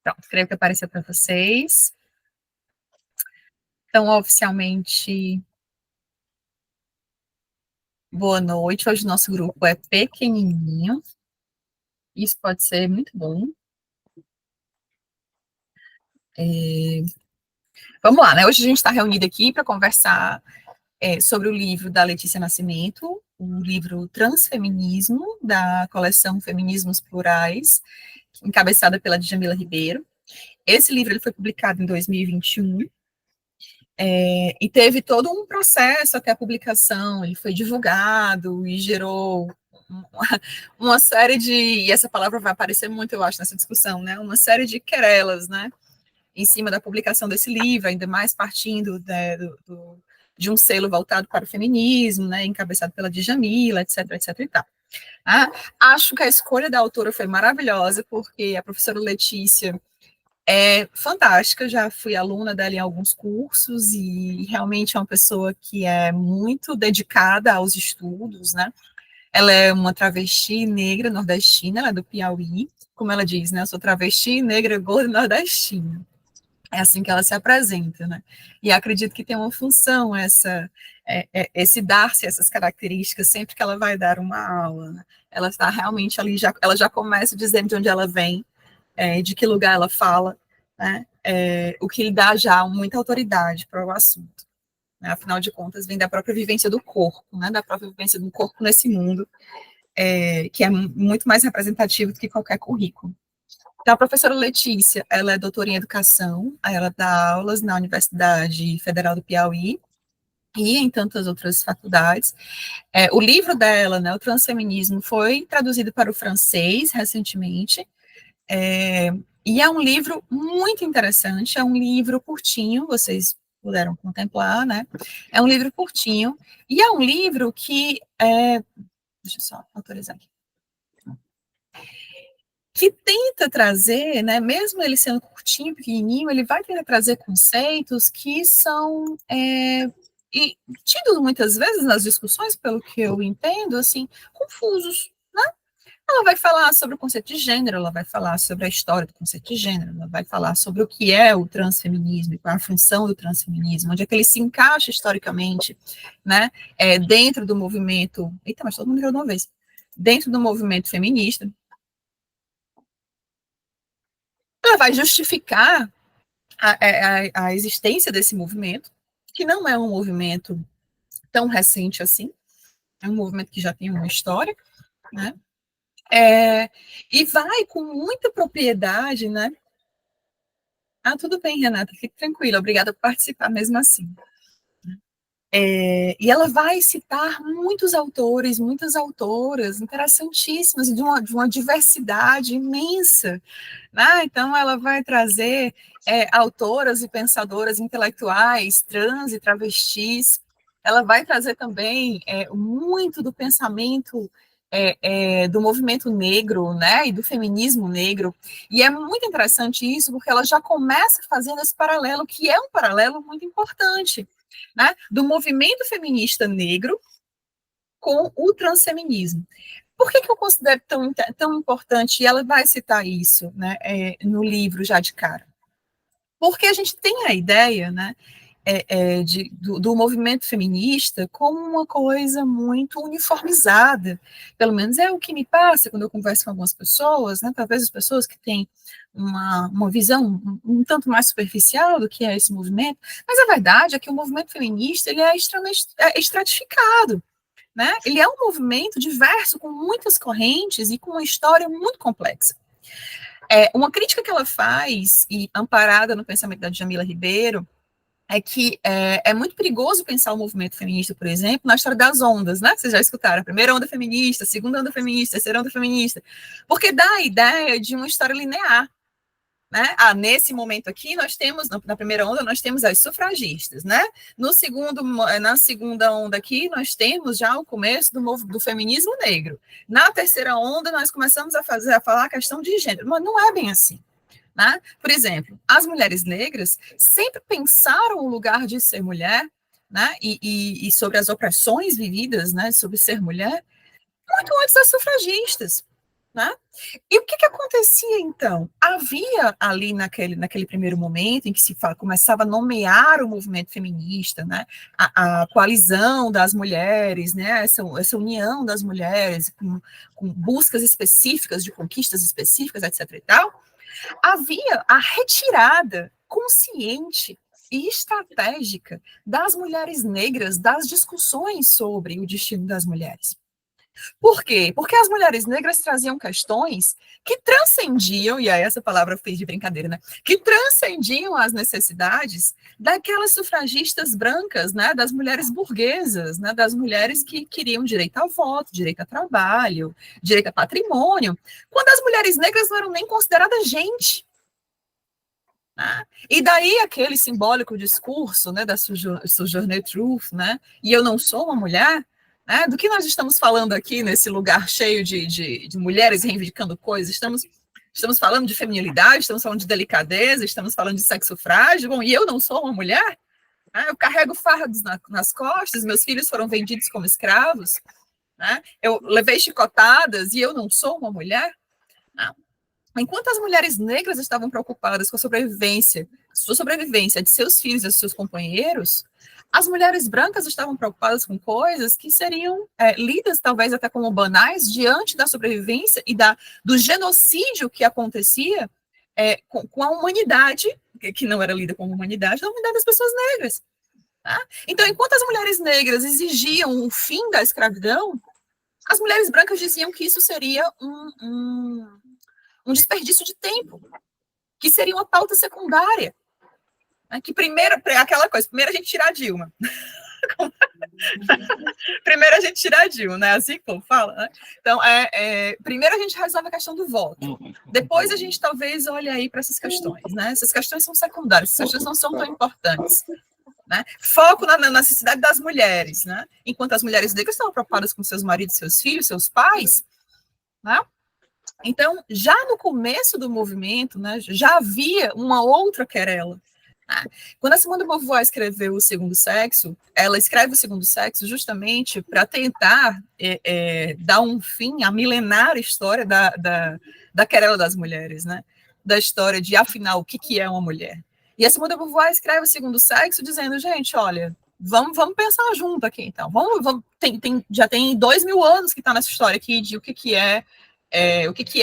Pronto, creio que apareceu para vocês. Então, oficialmente, boa noite. Hoje o nosso grupo é pequenininho. Isso pode ser muito bom. Vamos lá, né? Hoje a gente está reunido aqui para conversar sobre o livro da Letícia Nascimento, o livro Transfeminismo, da coleção Feminismos Plurais, encabeçada pela Djamila Ribeiro. Esse livro ele foi publicado em 2021 e teve todo um processo até a publicação, ele foi divulgado e gerou uma série de, e essa palavra vai aparecer muito, eu acho, nessa discussão, né, uma série de querelas, né, em cima da publicação desse livro, ainda mais partindo, né, de um selo voltado para o feminismo, né, encabeçado pela Djamila, etc, etc e tal. Acho que a escolha da autora foi maravilhosa, porque a professora Letícia é fantástica, já fui aluna dela em alguns cursos e realmente é uma pessoa que é muito dedicada aos estudos, né? Ela é uma travesti negra nordestina, ela é do Piauí, como ela diz, né? Eu sou travesti negra gorda nordestina. É assim que ela se apresenta, né? E acredito que tem uma função esse dar-se essas características sempre que ela vai dar uma aula. Né? Ela está realmente ali, ela já começa dizendo de onde ela vem, de que lugar ela fala, né? O que lhe dá já muita autoridade para o assunto. Né? Afinal de contas, vem da própria vivência do corpo, né? Da própria vivência do corpo nesse mundo, que é muito mais representativo do que qualquer currículo. Então, a professora Letícia, ela é doutora em educação, ela dá aulas na Universidade Federal do Piauí e em tantas outras faculdades. O livro dela, né, o Transfeminismo, foi traduzido para o francês recentemente, e é um livro muito interessante, é um livro curtinho, vocês puderam contemplar, né? É um livro curtinho, e é um livro que, deixa eu só autorizar aqui, que tenta trazer, né, mesmo ele sendo curtinho, pequenininho, ele vai tentar trazer conceitos que são tidos muitas vezes nas discussões, pelo que eu entendo, assim, confusos. Ela vai falar sobre o conceito de gênero, ela vai falar sobre a história do conceito de gênero, ela vai falar sobre o que é o transfeminismo e qual é a função do transfeminismo, onde é que ele se encaixa historicamente, né, dentro do movimento. Eita, mas todo mundo virou de uma vez. Dentro do movimento feminista. Ela vai justificar a existência desse movimento, que não é um movimento tão recente assim, é um movimento que já tem uma história, né? E vai com muita propriedade, né? Tudo bem, Renata, fique tranquila, obrigada por participar mesmo assim. E ela vai citar muitos autores, muitas autoras interessantíssimas, de uma diversidade imensa. Né? Então, ela vai trazer autoras e pensadoras intelectuais, trans e travestis. Ela vai trazer também muito do pensamento do movimento negro, né, e do feminismo negro. E é muito interessante isso, porque ela já começa fazendo esse paralelo, que é um paralelo muito importante, né, do movimento feminista negro com o transfeminismo. Por que eu considero tão importante? E ela vai citar isso, né, no livro já de cara. Porque a gente tem a ideia, né, do movimento feminista como uma coisa muito uniformizada. Pelo menos é o que me passa quando eu converso com algumas pessoas, né, talvez as pessoas que têm uma visão um tanto mais superficial do que é esse movimento, mas a verdade é que o movimento feminista ele é extremamente estratificado. Né? Ele é um movimento diverso, com muitas correntes e com uma história muito complexa. Uma crítica que ela faz, e amparada no pensamento da Djamila Ribeiro, é que é muito perigoso pensar o movimento feminista, por exemplo, na história das ondas, né? Vocês já escutaram, a primeira onda feminista, a segunda onda feminista, a terceira onda feminista, porque dá a ideia de uma história linear. Né? Nesse momento aqui, nós temos, na primeira onda, nós temos as sufragistas, né? Na segunda onda aqui, nós temos já o começo do feminismo negro. Na terceira onda, nós começamos a falar a questão de gênero, mas não é bem assim. Né? Por exemplo, as mulheres negras sempre pensaram o lugar de ser mulher, né? E sobre as opressões vividas, né? Sobre ser mulher, muito antes das sufragistas. né? E o que acontecia, então? Havia ali naquele primeiro momento em que se começava a nomear o movimento feminista, né? A coalizão das mulheres, né? Essa união das mulheres com buscas específicas, de conquistas específicas, etc. e tal, havia a retirada consciente e estratégica das mulheres negras das discussões sobre o destino das mulheres. Por quê? Porque as mulheres negras traziam questões que transcendiam, e aí essa palavra eu fiz de brincadeira, né? Que transcendiam as necessidades daquelas sufragistas brancas, né? Das mulheres burguesas, né? Das mulheres que queriam direito ao voto, direito a trabalho, direito a patrimônio, quando as mulheres negras não eram nem consideradas gente. Né? E daí aquele simbólico discurso, né, da Sojourner Truth, né? E eu não sou uma mulher. Né? Do que nós estamos falando aqui nesse lugar cheio de mulheres reivindicando coisas? Estamos falando de feminilidade, estamos falando de delicadeza, estamos falando de sexo frágil. Bom, e eu não sou uma mulher? Né? Eu carrego fardos nas costas, meus filhos foram vendidos como escravos. Né? Eu levei chicotadas e eu não sou uma mulher? Não. Enquanto as mulheres negras estavam preocupadas com a sobrevivência, sua sobrevivência de seus filhos e de seus companheiros, as mulheres brancas estavam preocupadas com coisas que seriam lidas talvez até como banais diante da sobrevivência e do genocídio que acontecia com a humanidade, que não era lida como humanidade, da humanidade das pessoas negras. Tá? Então, enquanto as mulheres negras exigiam o fim da escravidão, as mulheres brancas diziam que isso seria um desperdício de tempo, que seria uma pauta secundária. Né? Que primeiro, aquela coisa, primeiro a gente tirar a Dilma. Primeiro a gente tirar a Dilma, né? Assim que o povo fala. Né? Então, primeiro a gente resolve a questão do voto. Depois a gente talvez olhe aí para essas questões. Né? Essas questões são secundárias, essas questões não são tão importantes. Né? Foco na necessidade das mulheres. Né? Enquanto as mulheres negras estavam preocupadas com seus maridos, seus filhos, seus pais, né? Então, já no começo do movimento, né, já havia uma outra querela. Né? Quando a Simone de Beauvoir escreveu O Segundo Sexo, ela escreve O Segundo Sexo justamente para tentar dar um fim à milenar história da querela das mulheres, né? Da história de, afinal, o que é uma mulher. E a Simone de Beauvoir escreve O Segundo Sexo dizendo, gente, olha, vamos pensar junto aqui, então. Já tem 2000 anos que está nessa história aqui de o que é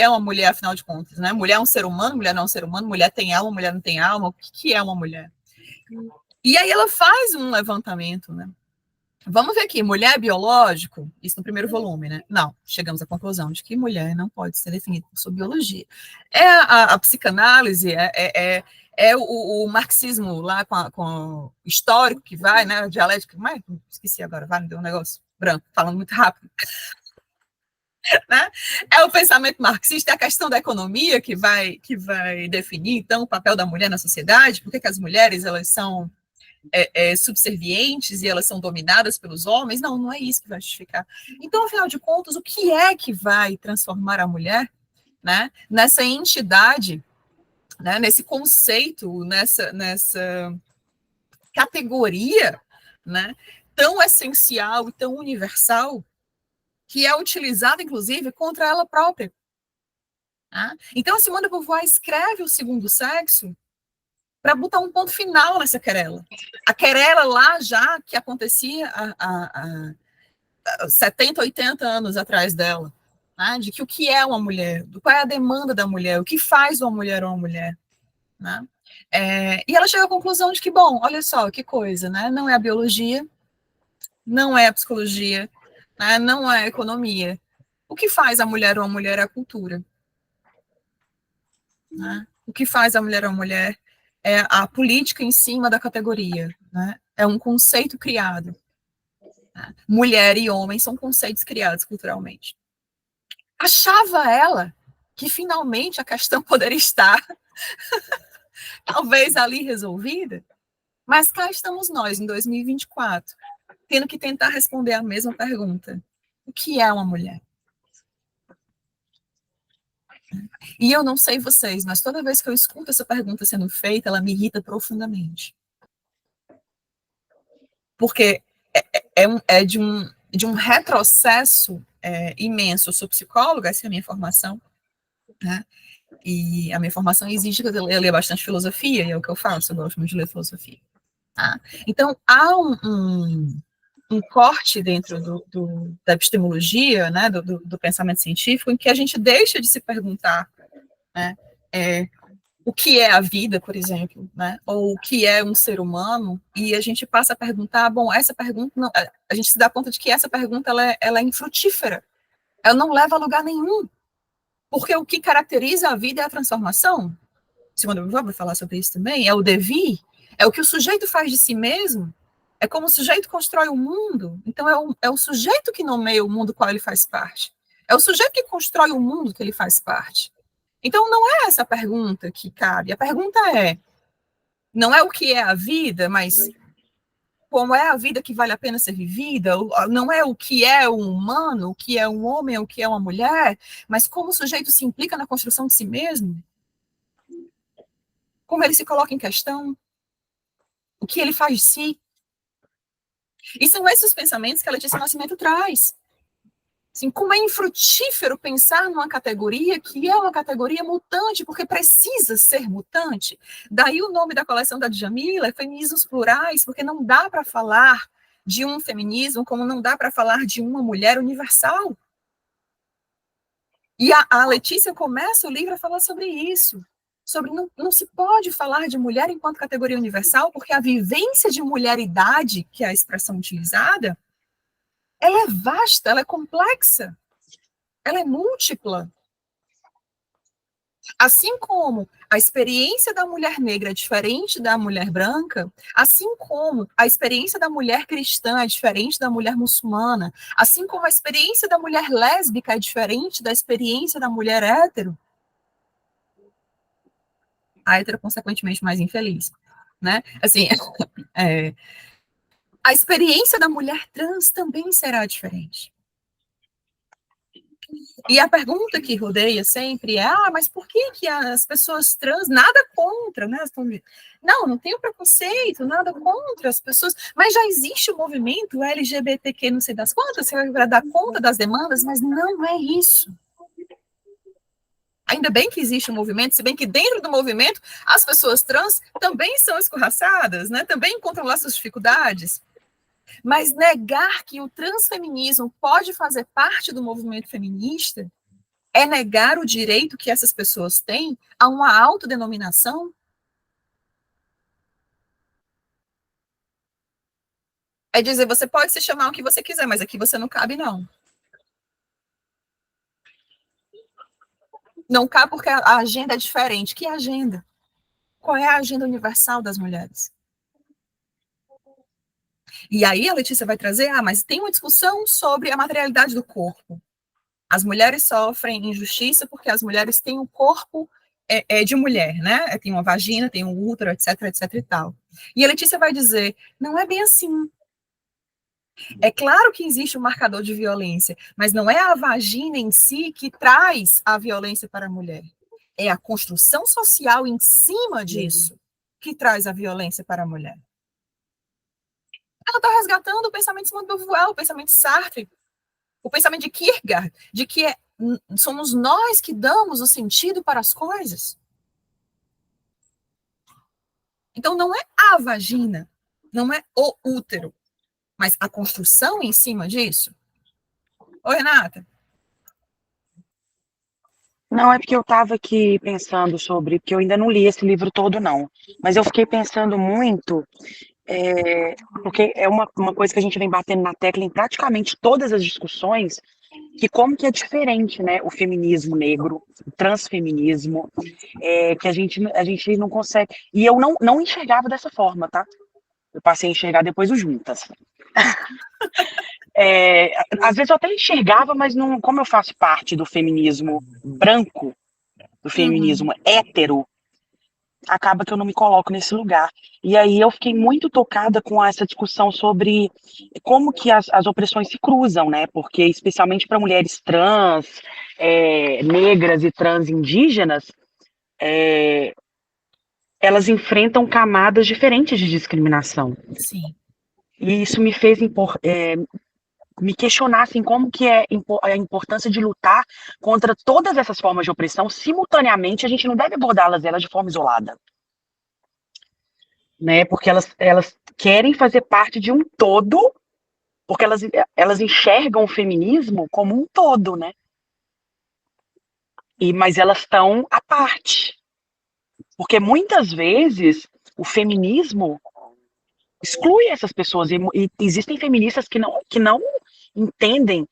uma mulher, afinal de contas, né? Mulher é um ser humano, mulher não é um ser humano, mulher tem alma, mulher não tem alma, o que é uma mulher? E aí ela faz um levantamento, né? Vamos ver aqui, mulher é biológico? Isso no primeiro volume, né? Não, chegamos à conclusão de que mulher não pode ser definida por sua biologia. A psicanálise, o marxismo lá com o histórico que vai, né? A dialética, mas esqueci agora, vai, me deu um negócio branco, falando muito rápido. Né? É o pensamento marxista, é a questão da economia que vai definir, então, o papel da mulher na sociedade, por que as mulheres elas são subservientes e elas são dominadas pelos homens. Não é isso que vai justificar. Então, afinal de contas, o que é que vai transformar a mulher, né, nessa entidade, né, nesse conceito, nessa categoria, né, tão essencial e tão universal, que é utilizada, inclusive, contra ela própria. Tá? Então, a Simone de Beauvoir escreve O Segundo Sexo para botar um ponto final nessa querela. A querela lá já que acontecia há 70, 80 anos atrás dela, né? De que o que é uma mulher, qual é a demanda da mulher, o que faz uma mulher. Né? E ela chega à conclusão de que, bom, olha só, que coisa, né? Não é a biologia, não é a psicologia, né? Não é a economia. O que faz a mulher uma mulher é a cultura. Né? O que faz a mulher uma mulher é a política em cima da categoria. Né? É um conceito criado. Né? Mulher e homem são conceitos criados culturalmente. Achava ela que finalmente a questão poderia estar talvez ali resolvida, mas cá estamos nós, em 2024, tendo que tentar responder a mesma pergunta. O que é uma mulher? E eu não sei vocês, mas toda vez que eu escuto essa pergunta sendo feita, ela me irrita profundamente. Porque é de um retrocesso imenso. Eu sou psicóloga, essa é a minha formação, né? E a minha formação exige que eu leia bastante filosofia, e é o que eu faço, eu gosto muito de ler filosofia. Tá? Então, há um corte dentro da epistemologia, né, do pensamento científico, em que a gente deixa de se perguntar, né, o que é a vida, por exemplo, né, ou o que é um ser humano, e a gente passa a perguntar, bom, essa pergunta, não, a gente se dá conta de que essa pergunta ela é infrutífera, ela não leva a lugar nenhum, porque o que caracteriza a vida é a transformação. Simone de Beauvoir vai falar sobre isso também, é o devir, é o que o sujeito faz de si mesmo, é como o sujeito constrói o mundo, então é o sujeito que nomeia o mundo do qual ele faz parte, é o sujeito que constrói o mundo que ele faz parte. Então não é essa a pergunta que cabe, a pergunta não é o que é a vida, mas como é a vida que vale a pena ser vivida, não é o que é um humano, o que é um homem, o que é uma mulher, mas como o sujeito se implica na construção de si mesmo, como ele se coloca em questão, o que ele faz de si. E são esses os pensamentos que a Letícia Nascimento traz. Assim, como é infrutífero pensar numa categoria que é uma categoria mutante, porque precisa ser mutante. Daí o nome da coleção da Djamila é Feminismos Plurais, porque não dá para falar de um feminismo como não dá para falar de uma mulher universal. E a Letícia começa o livro a falar sobre isso. Sobre não se pode falar de mulher enquanto categoria universal, porque a vivência de mulheridade, que é a expressão utilizada, ela é vasta, ela é complexa, ela é múltipla. Assim como a experiência da mulher negra é diferente da mulher branca, assim como a experiência da mulher cristã é diferente da mulher muçulmana, assim como a experiência da mulher lésbica é diferente da experiência da mulher hétero, a hétero, consequentemente, mais infeliz, né? Assim, a experiência da mulher trans também será diferente. E a pergunta que rodeia sempre é, mas por que as pessoas trans, nada contra, né? Não tenho preconceito, nada contra as pessoas, mas já existe o movimento LGBTQ, não sei das quantas, você vai dar conta das demandas, mas não é isso. Ainda bem que existe um movimento, se bem que dentro do movimento as pessoas trans também são escorraçadas, né? Também encontram lá suas dificuldades. Mas negar que o transfeminismo pode fazer parte do movimento feminista é negar o direito que essas pessoas têm a uma autodenominação? É dizer, você pode se chamar o que você quiser, mas aqui você não cabe, não. Não cabe porque a agenda é diferente. Que agenda? Qual é a agenda universal das mulheres? E aí a Letícia vai trazer, mas tem uma discussão sobre a materialidade do corpo. As mulheres sofrem injustiça porque as mulheres têm um corpo de mulher, né? Tem uma vagina, tem um útero, etc e tal. E a Letícia vai dizer, não é bem assim. É claro que existe um marcador de violência, mas não é a vagina em si que traz a violência para a mulher. É a construção social em cima disso que traz a violência para a mulher. Ela está resgatando o pensamento de Simone de Beauvoir, o pensamento de Sartre, o pensamento de Kierkegaard, de que somos nós que damos o sentido para as coisas. Então não é a vagina, não é o útero, mas a construção em cima disso. Oi, Renata. Não, é porque eu estava aqui pensando sobre, porque eu ainda não li esse livro todo, não. Mas eu fiquei pensando muito, porque é uma coisa que a gente vem batendo na tecla em praticamente todas as discussões, que como que é diferente, né, o feminismo negro, o transfeminismo, que a gente não consegue. E eu não enxergava dessa forma, tá? Eu passei a enxergar depois o Juntas. Às vezes eu até enxergava, mas não, como eu faço parte do feminismo branco, do feminismo hétero, acaba que eu não me coloco nesse lugar. E aí eu fiquei muito tocada com essa discussão sobre como que as opressões se cruzam, né? Porque, especialmente para mulheres trans, negras e trans indígenas, elas enfrentam camadas diferentes de discriminação. Sim. E isso me fez me questionar assim, como que é a importância de lutar contra todas essas formas de opressão simultaneamente. A gente não deve abordá-las elas de forma isolada, né? Porque elas querem fazer parte de um todo, porque elas enxergam o feminismo como um todo, né? Mas elas estão à parte, porque muitas vezes o feminismo exclui essas pessoas, e existem feministas que não entendem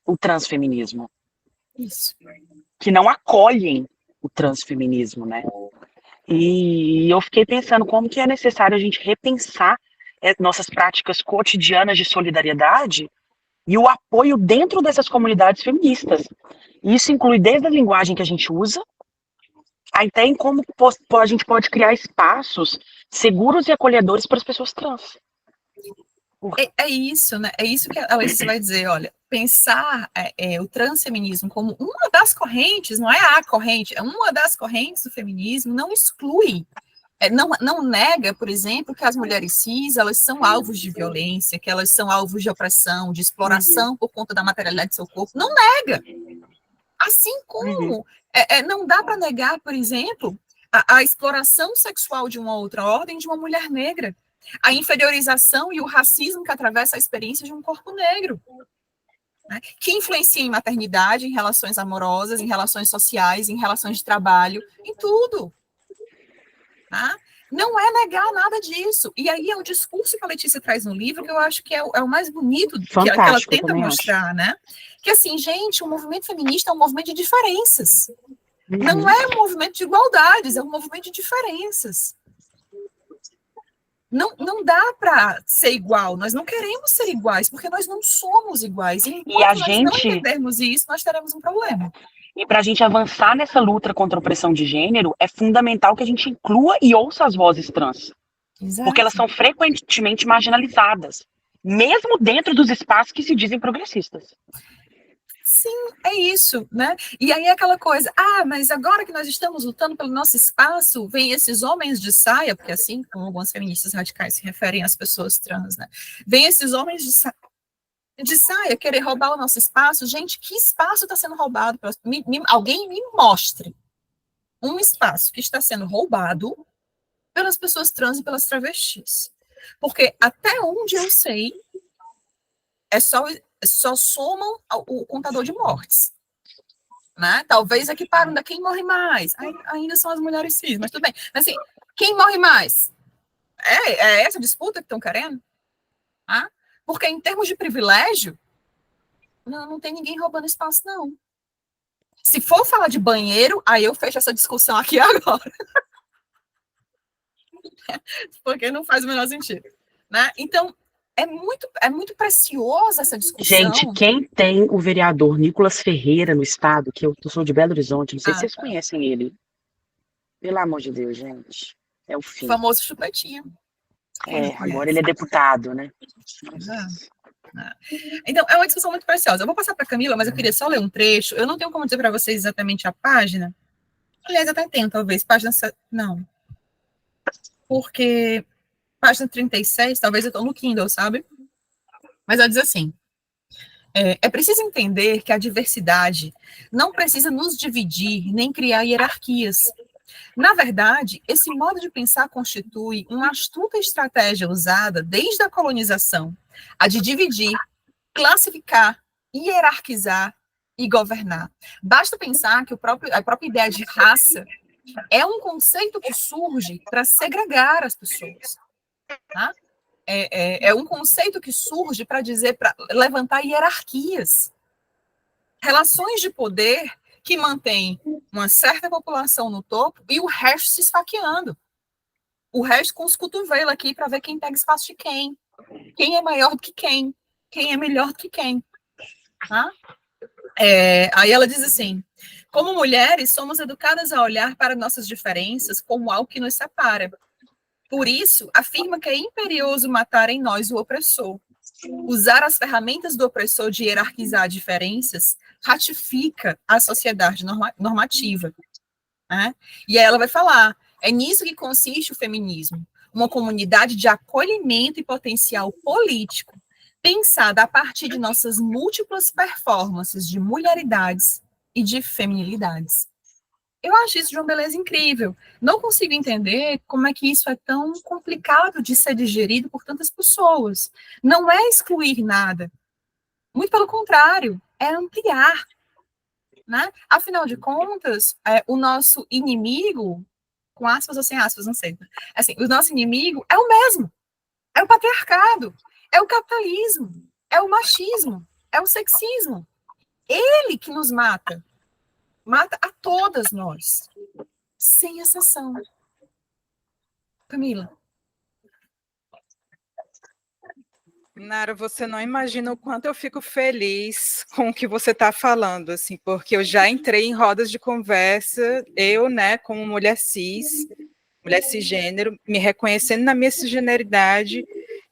o transfeminismo, Isso. que não acolhem o transfeminismo, né? E eu fiquei pensando como que é necessário a gente repensar nossas práticas cotidianas de solidariedade e o apoio dentro dessas comunidades feministas. Isso inclui desde a linguagem que a gente usa, até em como a gente pode criar espaços seguros e acolhedores para as pessoas trans. É isso, né? É isso que a Letícia vai dizer, olha, pensar o transfeminismo como uma das correntes, não é a corrente, é uma das correntes do feminismo, não exclui, não nega, por exemplo, que as mulheres cis, elas são alvos de violência, que elas são alvos de opressão, de exploração por conta da materialidade do seu corpo, não nega. Assim como não dá para negar, por exemplo, a exploração sexual de uma outra ordem de uma mulher negra, a inferiorização e o racismo que atravessa a experiência de um corpo negro, né, que influencia em maternidade, em relações amorosas, em relações sociais, em relações de trabalho, em tudo. Tá? Não é negar nada disso. E aí é o discurso que a Letícia traz no livro que eu acho que é o mais bonito que ela tenta mostrar, né? Que assim, gente, o movimento feminista é um movimento de diferenças. Não é um movimento de igualdades, é um movimento de diferenças. Não dá para ser igual, nós não queremos ser iguais, porque nós não somos iguais. E enquanto nós não entendermos isso, nós teremos um problema. E para a gente avançar nessa luta contra a opressão de gênero, é fundamental que a gente inclua e ouça as vozes trans. Exato. Porque elas são frequentemente marginalizadas, mesmo dentro dos espaços que se dizem progressistas. Sim, é isso, né? E aí é aquela coisa, mas agora que nós estamos lutando pelo nosso espaço, vem esses homens de saia, porque assim como algumas feministas radicais se referem às pessoas trans, né? Vem esses homens de saia querer roubar o nosso espaço. Gente, que espaço está sendo roubado? Alguém me mostre um espaço que está sendo roubado pelas pessoas trans e pelas travestis. Porque até onde eu sei, só somam o contador de mortes. Né? Talvez equiparam da quem morre mais. Ainda são as mulheres cis, mas tudo bem. Mas assim, quem morre mais? É essa disputa que estão querendo? Ah? Porque em termos de privilégio, não tem ninguém roubando espaço, não. Se for falar de banheiro, aí eu fecho essa discussão aqui agora. Porque não faz o menor sentido. Né? Então, é muito preciosa essa discussão. Gente, quem tem o vereador Nicolas Ferreira no estado, que eu sou de Belo Horizonte, não sei se vocês conhecem ele. Pelo amor de Deus, gente. É o fim. O famoso chupetinha. Agora ele é deputado, né? Então, é uma discussão muito preciosa. Eu vou passar para a Camila, mas eu queria só ler um trecho. Eu não tenho como dizer para vocês exatamente a página. Aliás, até tenho, talvez. Página... Não. Porque página 36, talvez eu estou no Kindle, sabe? Mas ela diz assim, é preciso entender que a diversidade não precisa nos dividir nem criar hierarquias. Na verdade, esse modo de pensar constitui uma astuta estratégia usada desde a colonização, a de dividir, classificar, hierarquizar e governar. Basta pensar que a própria ideia de raça é um conceito que surge para segregar as pessoas. Tá? É um conceito que surge para levantar hierarquias, relações de poder que mantém uma certa população no topo e o resto se esfaqueando. O resto com os cotovelos aqui para ver quem pega espaço de quem é maior do que quem é melhor do que quem. Tá? Aí ela diz assim, como mulheres, somos educadas a olhar para nossas diferenças como algo que nos separa. Por isso, afirma que é imperioso matar em nós o opressor. Usar as ferramentas do opressor de hierarquizar diferenças ratifica a sociedade normativa. Né? E aí ela vai falar, é nisso que consiste o feminismo, uma comunidade de acolhimento e potencial político, pensada a partir de nossas múltiplas performances de mulheridades e de feminilidades. Eu acho isso de uma beleza incrível. Não consigo entender como é que isso é tão complicado de ser digerido por tantas pessoas. Não é excluir nada. Muito pelo contrário, é ampliar. Né? Afinal de contas, o nosso inimigo, com aspas ou sem aspas, não sei. Assim, o nosso inimigo é o mesmo. É o patriarcado, é o capitalismo, é o machismo, é o sexismo. Ele que nos mata. Mata a todas nós, sem exceção. Camila. Nara, você não imagina o quanto eu fico feliz com o que você está falando, assim, porque eu já entrei em rodas de conversa, eu, né, como mulher cisgênero, me reconhecendo na minha cisgeneridade,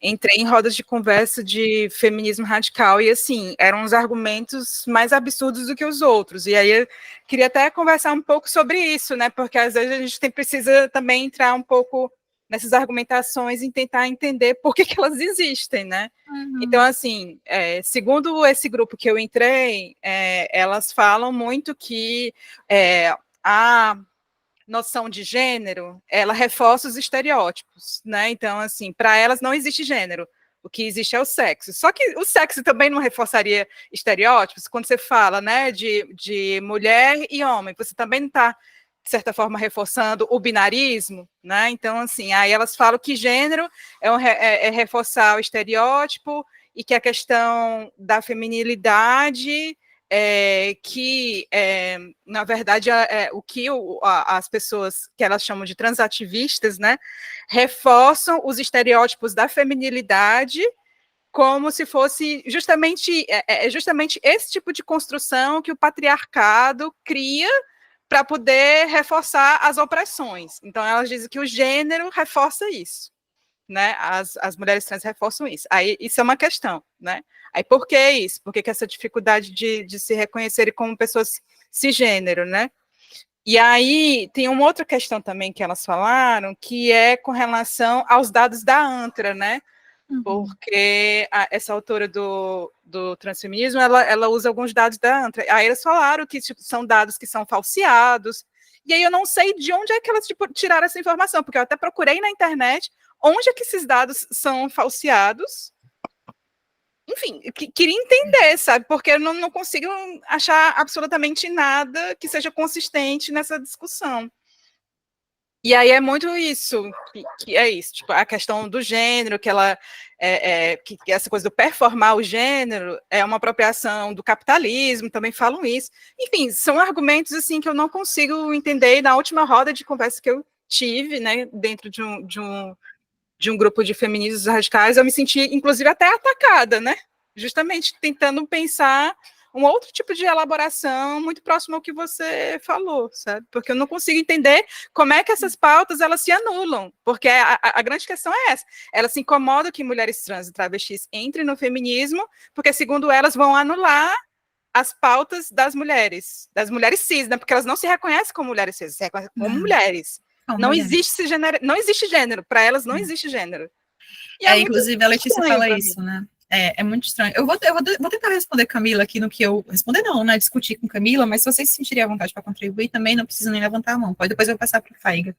entrei em rodas de conversa de feminismo radical e, assim, eram uns argumentos mais absurdos do que os outros. E aí eu queria até conversar um pouco sobre isso, né, porque às vezes a gente precisa também entrar um pouco nessas argumentações e tentar entender por que elas existem, né? Então, assim, segundo esse grupo que eu entrei, elas falam muito que a noção de gênero, ela reforça os estereótipos, né? Então, assim, para elas não existe gênero, o que existe é o sexo. Só que o sexo também não reforçaria estereótipos, quando você fala, né, de mulher e homem, você também não está, de certa forma, reforçando o binarismo, né? Então, assim, aí elas falam que gênero é reforçar o estereótipo e que a questão da feminilidade na verdade, o que as pessoas que elas chamam de transativistas, né, reforçam os estereótipos da feminilidade como se fosse justamente esse tipo de construção que o patriarcado cria para poder reforçar as opressões. Então, elas dizem que o gênero reforça isso, né? As mulheres trans reforçam isso. Aí, isso é uma questão, né? Aí, por que isso? Por que essa dificuldade de se reconhecerem como pessoas cisgênero, né? E aí, tem uma outra questão também que elas falaram, que é com relação aos dados da ANTRA, né? Porque essa autora do transfeminismo, ela usa alguns dados da ANTRA. Aí eles falaram que tipo, são dados que são falseados, e aí eu não sei de onde é que elas tipo, tiraram essa informação, porque eu até procurei na internet onde é que esses dados são falseados. Enfim, queria entender, sabe? Porque eu não consigo achar absolutamente nada que seja consistente nessa discussão. E aí é muito isso, que é isso, tipo, a questão do gênero, que ela que essa coisa do performar o gênero é uma apropriação do capitalismo, também falam isso. Enfim, são argumentos assim que eu não consigo entender. E na última roda de conversa que eu tive, né, dentro de um grupo de feministas radicais, eu me senti, inclusive, até atacada, né? Justamente tentando pensar um outro tipo de elaboração muito próximo ao que você falou, sabe? Porque eu não consigo entender como é que essas pautas elas se anulam, porque a grande questão é essa. Elas se incomodam que mulheres trans e travestis entrem no feminismo, porque, segundo elas, vão anular as pautas das mulheres cis, né? Porque elas não se reconhecem como mulheres cis, se reconhecem como mulheres. Não existe gênero, não existe gênero. Para elas não existe gênero. E inclusive a Letícia fala isso, né? É muito estranho. Eu vou tentar responder Camila aqui no que eu... Responder não, né? Discutir com Camila, mas se vocês se sentirem à vontade para contribuir, também não precisa nem levantar a mão. Depois eu vou passar para o Faiga.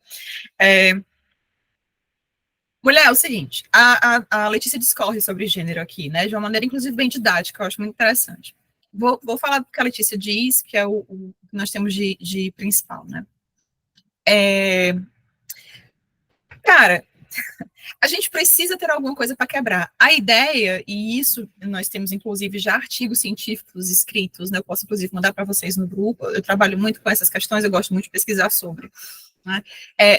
Mulher, é o seguinte, a Letícia discorre sobre gênero aqui, né? De uma maneira, inclusive, bem didática, eu acho muito interessante. Vou falar do que a Letícia diz, que é o que nós temos de principal, né? Cara, a gente precisa ter alguma coisa para quebrar. A ideia, e isso nós temos, inclusive, já artigos científicos escritos, né? Eu posso, inclusive, mandar para vocês no grupo. Eu trabalho muito com essas questões, eu gosto muito de pesquisar sobre. Né?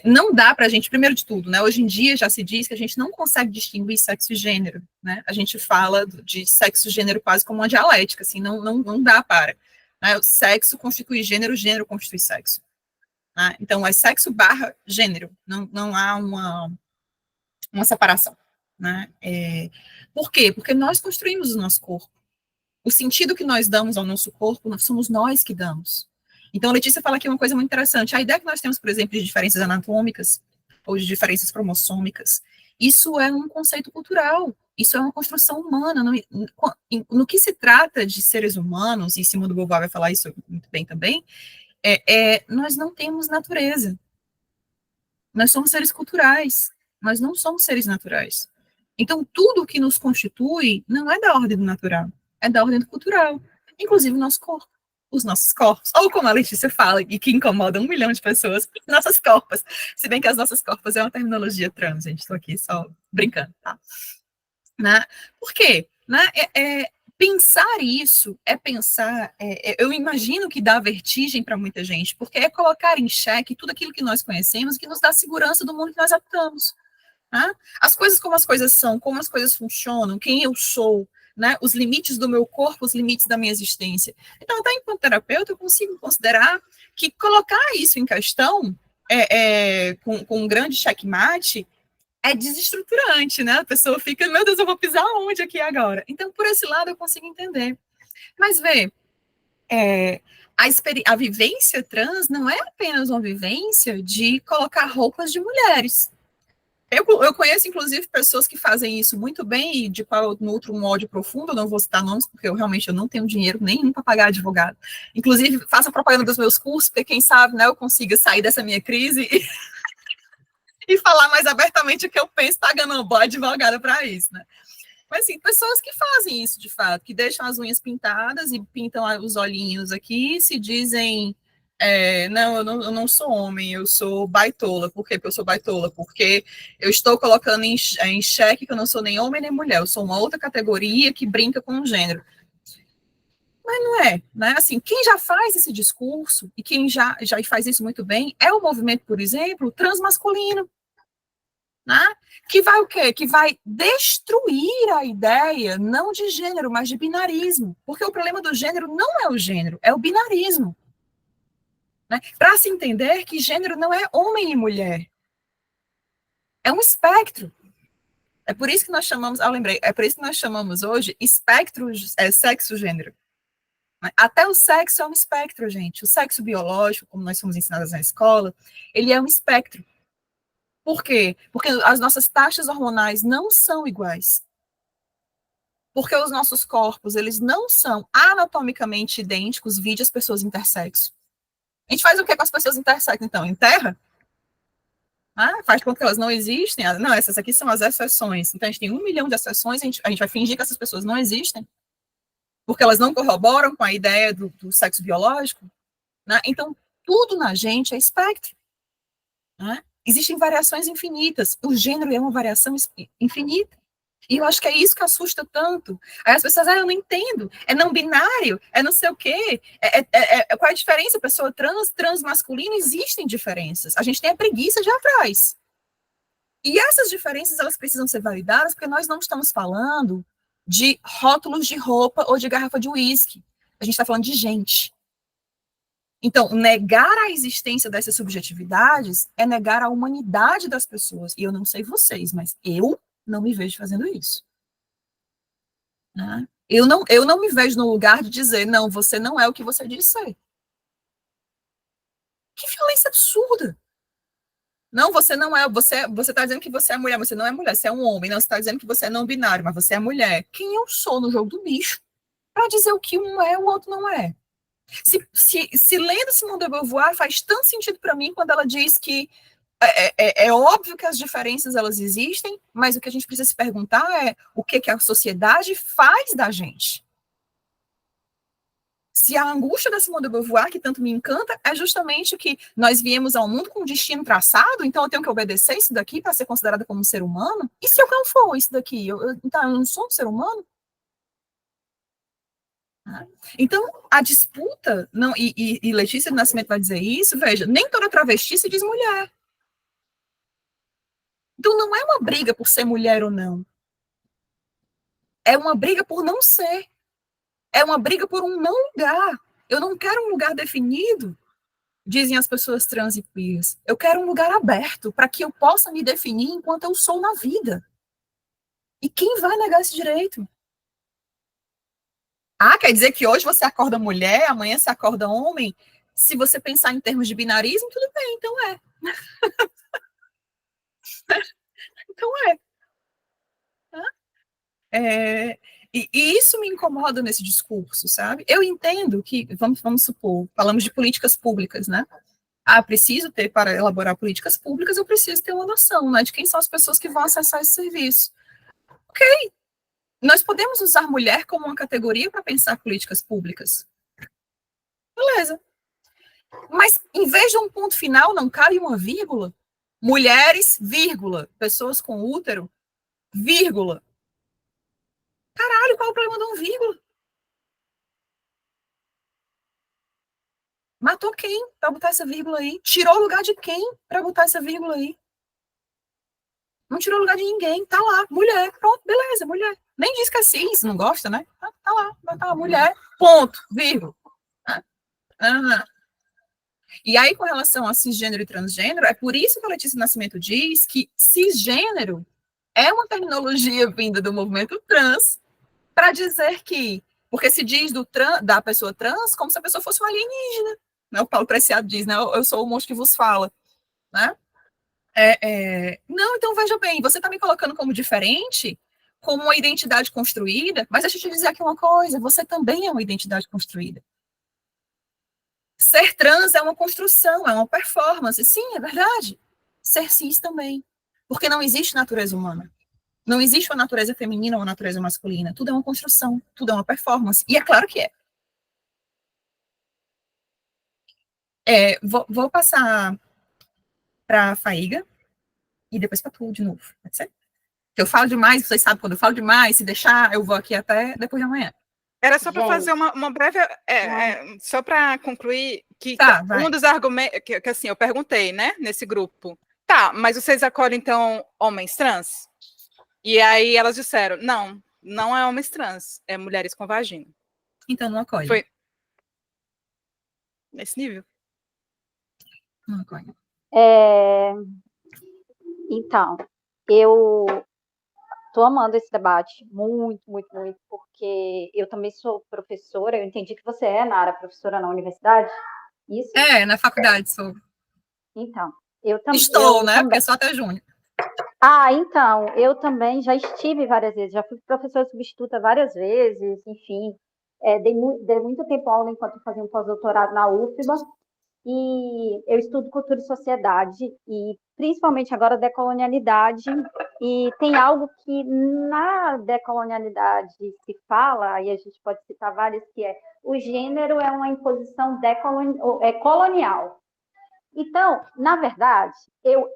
Não dá para a gente, primeiro de tudo, né? Hoje em dia já se diz que a gente não consegue distinguir sexo e gênero. Né? A gente fala de sexo e gênero quase como uma dialética, assim, não dá para. Né? O sexo constitui gênero, gênero constitui sexo. Né? Então, é sexo barra gênero. Não há uma separação. Né? Por quê? Porque nós construímos o nosso corpo. O sentido que nós damos ao nosso corpo, somos nós que damos. Então, a Letícia fala aqui uma coisa muito interessante. A ideia que nós temos, por exemplo, de diferenças anatômicas, ou de diferenças cromossômicas, Isso é um conceito cultural, isso é uma construção humana. No que se trata de seres humanos, e Simone de Beauvoir vai falar isso muito bem também, nós não temos natureza. Nós somos seres culturais, nós não somos seres naturais. Então, tudo que nos constitui não é da ordem do natural, é da ordem do cultural, inclusive o nosso corpo, os nossos corpos, ou como a Letícia fala, e que incomoda 1 milhão de pessoas, nossas corpas, se bem que as nossas corpas é uma terminologia trans, gente, estou aqui só brincando, tá? Né? Por quê? Né? Pensar isso é pensar, eu imagino que dá vertigem para muita gente, porque é colocar em xeque tudo aquilo que nós conhecemos, que nos dá segurança do mundo que nós habitamos. Né? As coisas como as coisas são, como as coisas funcionam, quem eu sou, né? Os limites do meu corpo, os limites da minha existência. Então, até enquanto terapeuta, eu consigo considerar que colocar isso em questão, com um grande checkmate, é desestruturante, né? A pessoa fica, meu Deus, eu vou pisar onde aqui agora? Então, por esse lado, eu consigo entender. Mas, vê, a vivência trans não é apenas uma vivência de colocar roupas de mulheres. Eu conheço, inclusive, pessoas que fazem isso muito bem, e de qual eu nutro um ódio profundo, eu não vou citar nomes, porque eu realmente não tenho dinheiro nenhum para pagar advogado. Inclusive, faço a propaganda dos meus cursos, porque quem sabe, né, eu consiga sair dessa minha crise e falar mais abertamente o que eu penso, pagando uma boa advogada para isso, né? Mas, assim, pessoas que fazem isso, de fato, que deixam as unhas pintadas e pintam os olhinhos aqui, se dizem, não, eu não sou homem, eu sou baitola. Por quê? Porque eu sou baitola? Porque eu estou colocando em xeque que eu não sou nem homem nem mulher, eu sou uma outra categoria que brinca com o gênero. Mas não é, né? Assim, quem já faz esse discurso, e quem já faz isso muito bem, é o movimento, por exemplo, transmasculino, né? Que vai o quê? Que vai destruir a ideia, não de gênero, mas de binarismo. Porque o problema do gênero não é o gênero, é o binarismo. Né? Para se entender que gênero não é homem e mulher. É um espectro. É por isso que nós chamamos, lembrei, é por isso que nós chamamos hoje espectro, sexo-gênero. Até o sexo é um espectro, gente. O sexo biológico, como nós somos ensinadas na escola, ele é um espectro. Por quê? Porque as nossas taxas hormonais não são iguais. Porque os nossos corpos, eles não são anatomicamente idênticos, vide as pessoas intersexo. A gente faz o que com as pessoas intersexo, então? Enterra? Faz de conta que elas não existem? Não, essas aqui são as exceções. Então, a gente tem 1 milhão de exceções, a gente vai fingir que essas pessoas não existem, porque elas não corroboram com a ideia do sexo biológico. Né? Então, tudo na gente é espectro. Né? Existem variações infinitas. O gênero é uma variação infinita. E eu acho que é isso que assusta tanto. Aí as pessoas, eu não entendo, é não binário, é não sei o quê. Qual é a diferença? Pessoa transmasculina, existem diferenças. A gente tem a preguiça de ir atrás. E essas diferenças, elas precisam ser validadas, porque nós não estamos falando de rótulos de roupa ou de garrafa de uísque. A gente está falando de gente. Então, negar a existência dessas subjetividades é negar a humanidade das pessoas. E eu não sei vocês, mas eu não me vejo fazendo isso. Né? Eu não me vejo no lugar de dizer, não, você não é o que você diz ser. Que violência absurda. Não, você não é, você está dizendo que você é mulher, você não é mulher, você é um homem. Não, você está dizendo que você é não binário, mas você é mulher. Quem eu sou no jogo do bicho para dizer o que um é, o outro não é? Se lendo Simone de Beauvoir faz tanto sentido para mim quando ela diz que é óbvio que as diferenças elas existem, mas o que a gente precisa se perguntar é o que a sociedade faz da gente. Se a angústia da Simone de Beauvoir, que tanto me encanta, é justamente que nós viemos ao mundo com um destino traçado, então eu tenho que obedecer isso daqui para ser considerada como um ser humano? E se eu não for isso daqui? Então eu não sou um ser humano? Então, a disputa, não, e Letícia do Nascimento vai dizer isso, veja, nem toda travesti se diz mulher. Então, não é uma briga por ser mulher ou não. É uma briga por não ser. É uma briga por um não lugar. Eu não quero um lugar definido, dizem as pessoas trans e queers. Eu quero um lugar aberto para que eu possa me definir enquanto eu sou na vida. E quem vai negar esse direito? Quer dizer que hoje você acorda mulher, amanhã você acorda homem? Se você pensar em termos de binarismo, tudo bem, então é. Então é. E isso me incomoda nesse discurso, sabe? Eu entendo que, vamos supor, falamos de políticas públicas, né? Preciso ter, para elaborar políticas públicas, eu preciso ter uma noção, né, de quem são as pessoas que vão acessar esse serviço. Ok, nós podemos usar mulher como uma categoria para pensar políticas públicas. Beleza. Mas, em vez de um ponto final, não cabe uma vírgula? Mulheres, vírgula. Pessoas com útero, vírgula. Caralho, qual é o problema de um vírgula? Matou quem para botar essa vírgula aí? Tirou o lugar de quem para botar essa vírgula aí? Não tirou o lugar de ninguém. Tá lá, mulher. Pronto, beleza, mulher. Nem diz que é cis, não gosta, né? Tá lá, tá lá, mulher. Ponto, vírgula. Uhum. E aí, com relação a cisgênero e transgênero, é por isso que a Letícia Nascimento diz que cisgênero é uma terminologia vinda do movimento trans para dizer que, porque se diz da pessoa trans como se a pessoa fosse um alienígena, né? O Paulo Preciado diz, né? Eu sou o monstro que vos fala, né? Não, então veja bem, você está me colocando como diferente, como uma identidade construída, mas deixa eu te dizer aqui uma coisa, você também é uma identidade construída. Ser trans é uma construção, é uma performance. Sim, é verdade. Ser cis também. Porque não existe natureza humana. Não existe uma natureza feminina ou uma natureza masculina. Tudo é uma construção, tudo é uma performance. E é claro que é. Vou passar para a Faíga e depois para tu de novo. Pode ser? Eu falo demais, vocês sabem quando eu falo demais, se deixar, eu vou aqui até depois de amanhã. Era só para fazer uma breve. Só para concluir, que um dos argumentos. Que assim, eu perguntei, né, nesse grupo. Tá, mas vocês acolhem, então, homens trans? E aí elas disseram: não é homens trans, é mulheres com vagina. Então não acolhe. Foi nesse nível? Não acolhe. Então, eu estou amando esse debate muito, muito, muito, porque eu também sou professora. Eu entendi que você é, Nara, professora na universidade? Isso? Na faculdade sou. Então, eu também. Estou, né? Porque só até junho. Então, eu também já estive várias vezes, já fui professora substituta várias vezes, enfim. Dei muito tempo aula enquanto fazia um pós-doutorado na UFBA, e eu estudo cultura e sociedade, e principalmente agora decolonialidade, e tem algo que na decolonialidade se fala, e a gente pode citar vários, que é o gênero é uma imposição colonial. Então, na verdade,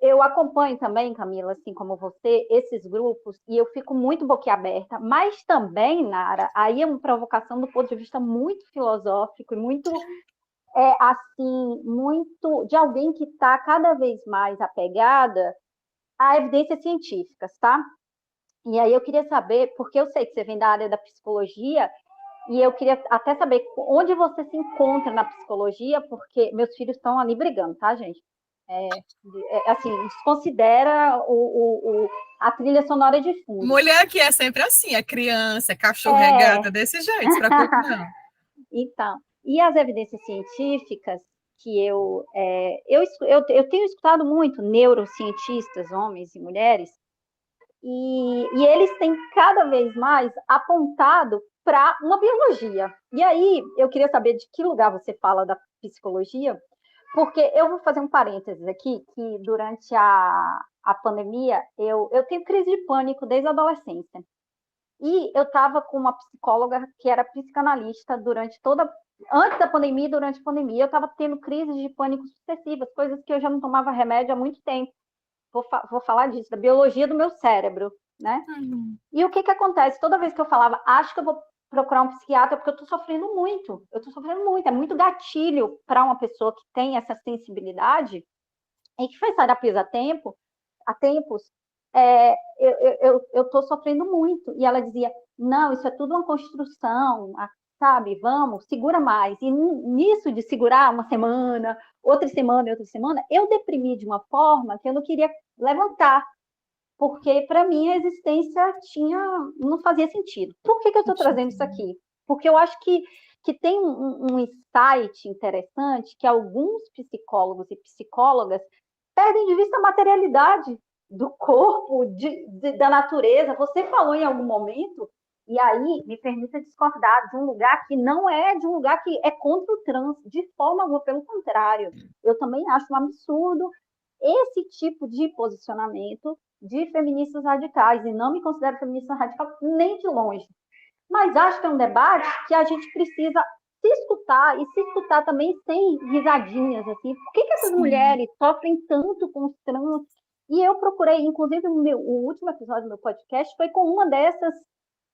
eu acompanho também, Camila, assim como você, esses grupos, e eu fico muito boquiaberta, mas também, Nara, aí é uma provocação do ponto de vista muito filosófico e muito muito de alguém que está cada vez mais apegada a evidências científicas, tá? E aí eu queria saber, porque eu sei que você vem da área da psicologia, e eu queria até saber onde você se encontra na psicologia, porque meus filhos estão ali brigando, tá, gente? Assim, desconsidera a trilha sonora de fundo. Mulher que é sempre assim, é criança, é cachorro, é gata, desse jeito, se preocupe não. Então, e as evidências científicas que eu tenho escutado muito neurocientistas, homens e mulheres, e eles têm cada vez mais apontado para uma biologia. E aí, eu queria saber de que lugar você fala da psicologia, porque eu vou fazer um parênteses aqui, que durante a pandemia, eu tenho crise de pânico desde a adolescência. E eu estava com uma psicóloga que era psicanalista antes da pandemia e durante a pandemia. Eu estava tendo crises de pânico sucessivas, coisas que eu já não tomava remédio há muito tempo. Vou falar disso, da biologia do meu cérebro, né? E o que acontece? Toda vez que eu falava, acho que eu vou procurar um psiquiatra, porque eu estou sofrendo muito. É muito gatilho para uma pessoa que tem essa sensibilidade e que faz terapia há tempos. Eu estou sofrendo muito. E ela dizia, não, isso é tudo uma construção, sabe? Vamos, segura mais. E nisso de segurar uma semana, outra semana, eu deprimi de uma forma que eu não queria levantar, porque para mim a existência não fazia sentido. Por que eu estou trazendo isso aqui? Porque eu acho que tem um insight interessante que alguns psicólogos e psicólogas perdem de vista a materialidade do corpo, da natureza. Você falou em algum momento, e aí me permita discordar, de um lugar que não é de um lugar que é contra o trans, de forma alguma, pelo contrário. Eu também acho um absurdo esse tipo de posicionamento de feministas radicais, e não me considero feminista radical nem de longe. Mas acho que é um debate que a gente precisa se escutar, e se escutar também sem risadinhas, assim. Por que essas mulheres sofrem tanto com os trans? E eu procurei, inclusive, o último episódio do meu podcast foi com uma dessas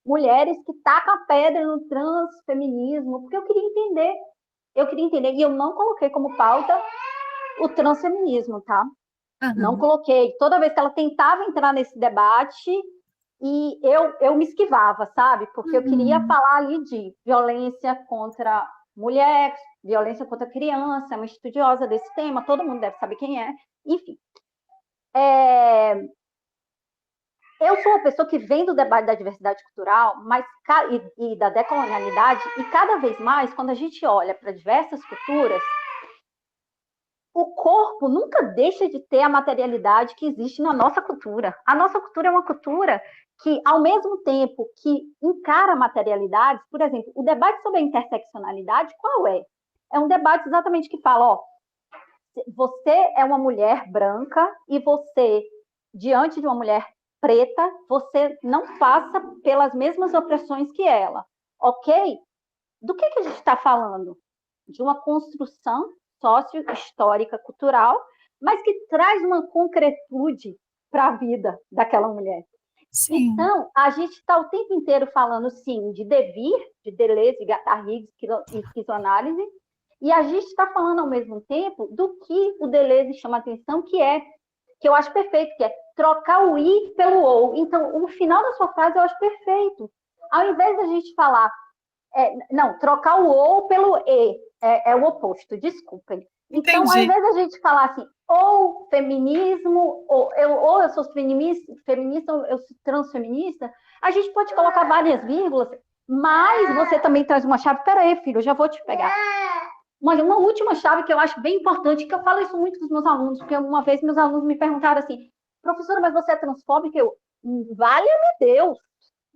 mulheres que taca a pedra no transfeminismo, porque eu queria entender, e eu não coloquei como pauta o transfeminismo, tá? Não coloquei. Toda vez que ela tentava entrar nesse debate, e eu me esquivava, sabe? Porque eu queria falar ali de violência contra mulher, violência contra criança, é uma estudiosa desse tema, todo mundo deve saber quem é. Enfim. Eu sou uma pessoa que vem do debate da diversidade cultural e da decolonialidade, e cada vez mais, quando a gente olha para diversas culturas, o corpo nunca deixa de ter a materialidade que existe na nossa cultura. A nossa cultura é uma cultura que, ao mesmo tempo que encara materialidades, por exemplo, o debate sobre a interseccionalidade, qual é? É um debate exatamente que fala, ó, você é uma mulher branca e você, diante de uma mulher preta, você não passa pelas mesmas opressões que ela, ok? Do que a gente está falando? De uma construção sócio-histórica, cultural, mas que traz uma concretude para a vida daquela mulher. Sim. Então, a gente está o tempo inteiro falando, sim, de Devir, de Deleuze, de Guattari e esquizoanálise, e a gente está falando, ao mesmo tempo, do que o Deleuze chama a atenção, que eu acho perfeito, que é trocar o I pelo OU. Então, o final da sua frase eu acho perfeito. Ao invés da gente falar não, trocar o OU pelo E, é o oposto, desculpem. Então, ao invés da gente falar assim, ou feminismo, ou eu sou feminista, ou eu sou transfeminista, a gente pode colocar várias vírgulas, mas você também traz uma chave. Peraí, filho, eu já vou te pegar. Uma última chave que eu acho bem importante, que eu falo isso muito com os meus alunos, porque uma vez meus alunos me perguntaram assim, professora, mas você é transfóbica? Valha-me Deus!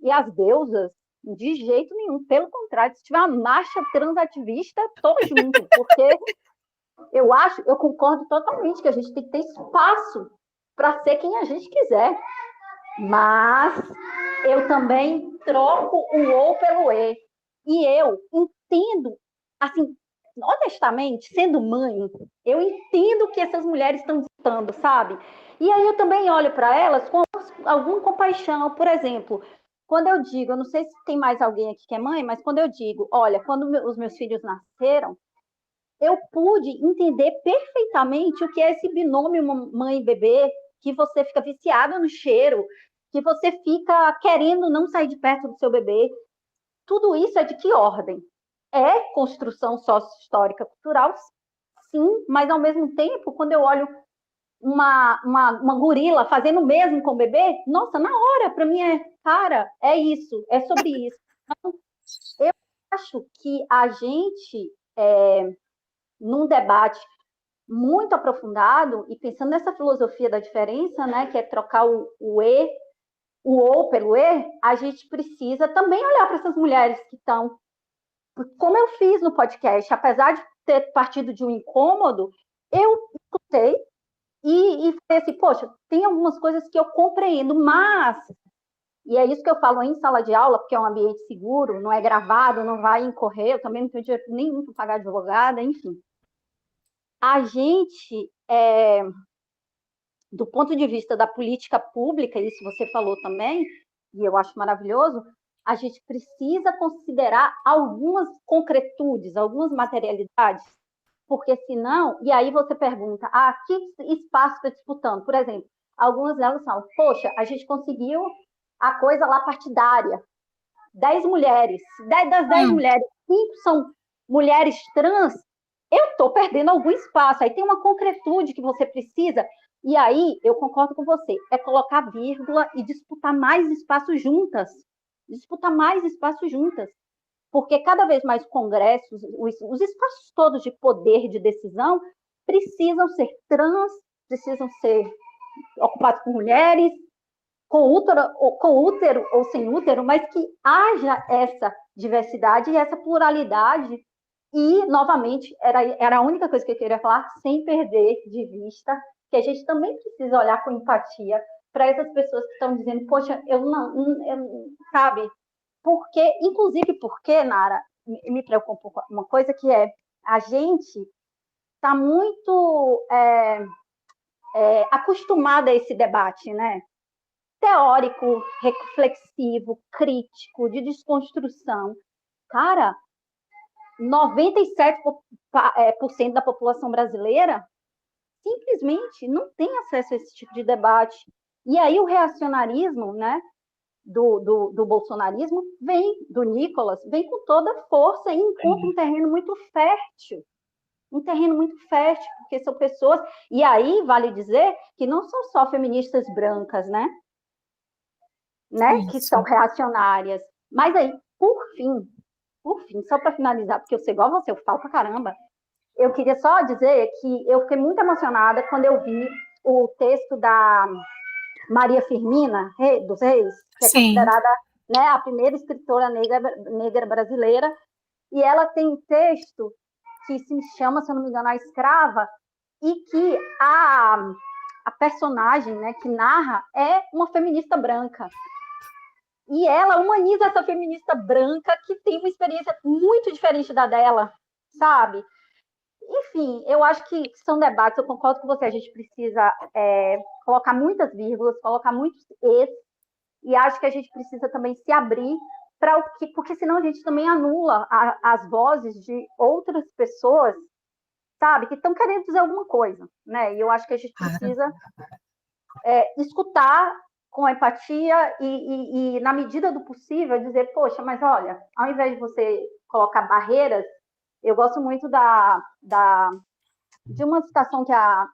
E as deusas? De jeito nenhum, pelo contrário, se tiver uma marcha transativista, tô junto, porque eu concordo totalmente que a gente tem que ter espaço para ser quem a gente quiser, mas eu também troco o O pelo E, e eu entendo, assim, honestamente, sendo mãe, eu entendo que essas mulheres estão disputando, sabe? E aí eu também olho para elas com alguma compaixão, por exemplo, quando eu digo, eu não sei se tem mais alguém aqui que é mãe, mas quando eu digo, olha, quando os meus filhos nasceram, eu pude entender perfeitamente o que é esse binômio mãe e bebê, que você fica viciado no cheiro, que você fica querendo não sair de perto do seu bebê. Tudo isso é de que ordem? É construção sócio-histórica cultural, sim, mas ao mesmo tempo, quando eu olho uma gorila fazendo o mesmo com o bebê, nossa, na hora, para mim cara, é isso, é sobre isso. Então, eu acho que a gente, num debate muito aprofundado, e pensando nessa filosofia da diferença, né, que é trocar o E, o OU pelo E, a gente precisa também olhar para essas mulheres que estão, como eu fiz no podcast, apesar de ter partido de um incômodo, eu escutei, e falei assim, poxa, tem algumas coisas que eu compreendo, mas, e é isso que eu falo em sala de aula, porque é um ambiente seguro, não é gravado, não vai incorrer, eu também não tenho dinheiro nenhum para pagar advogada, enfim. A gente, do ponto de vista da política pública, isso você falou também, e eu acho maravilhoso, a gente precisa considerar algumas concretudes, algumas materialidades, porque senão, e aí você pergunta, que espaço está disputando? Por exemplo, algumas delas são, poxa, a gente conseguiu a coisa lá partidária, 10 mulheres, das 10 mulheres, 5 são mulheres trans, eu estou perdendo algum espaço, aí tem uma concretude que você precisa, e aí eu concordo com você, é colocar vírgula e disputar mais espaços juntas, porque cada vez mais congressos, os espaços todos de poder de decisão precisam ser trans, precisam ser ocupados por mulheres, com útero ou sem útero, mas que haja essa diversidade e essa pluralidade. E, novamente, era a única coisa que eu queria falar, sem perder de vista que a gente também precisa olhar com empatia para essas pessoas que estão dizendo, poxa, sabe? Inclusive porque, Nara, me preocupa uma coisa que é, a gente está muito acostumada a esse debate, né? Teórico, reflexivo, crítico, de desconstrução. Cara, 97% da população brasileira simplesmente não tem acesso a esse tipo de debate. E aí o reacionarismo, né, do bolsonarismo, do Nicolas, vem com toda a força e encontra um terreno muito fértil. Porque são pessoas... E aí, vale dizer que não são só feministas brancas, né? Que são reacionárias. Mas aí, por fim, só para finalizar, porque eu sei igual você, eu falo pra caramba, eu queria só dizer que eu fiquei muito emocionada quando eu vi o texto da Maria Firmina, dos Reis, que é considerada, né, a primeira escritora negra brasileira, e ela tem um texto que se chama, se eu não me engano, A Escrava, e que a personagem, né, que narra é uma feminista branca. E ela humaniza essa feminista branca que tem uma experiência muito diferente da dela, sabe? Enfim, eu acho que são debates, eu concordo com você, a gente precisa colocar muitas vírgulas, colocar muitos es, e acho que a gente precisa também se abrir para o que, porque senão a gente também anula as vozes de outras pessoas, sabe, que estão querendo dizer alguma coisa, né? E eu acho que a gente precisa escutar com empatia e, na medida do possível, dizer, poxa, mas olha, ao invés de você colocar barreiras, eu gosto muito de uma citação que a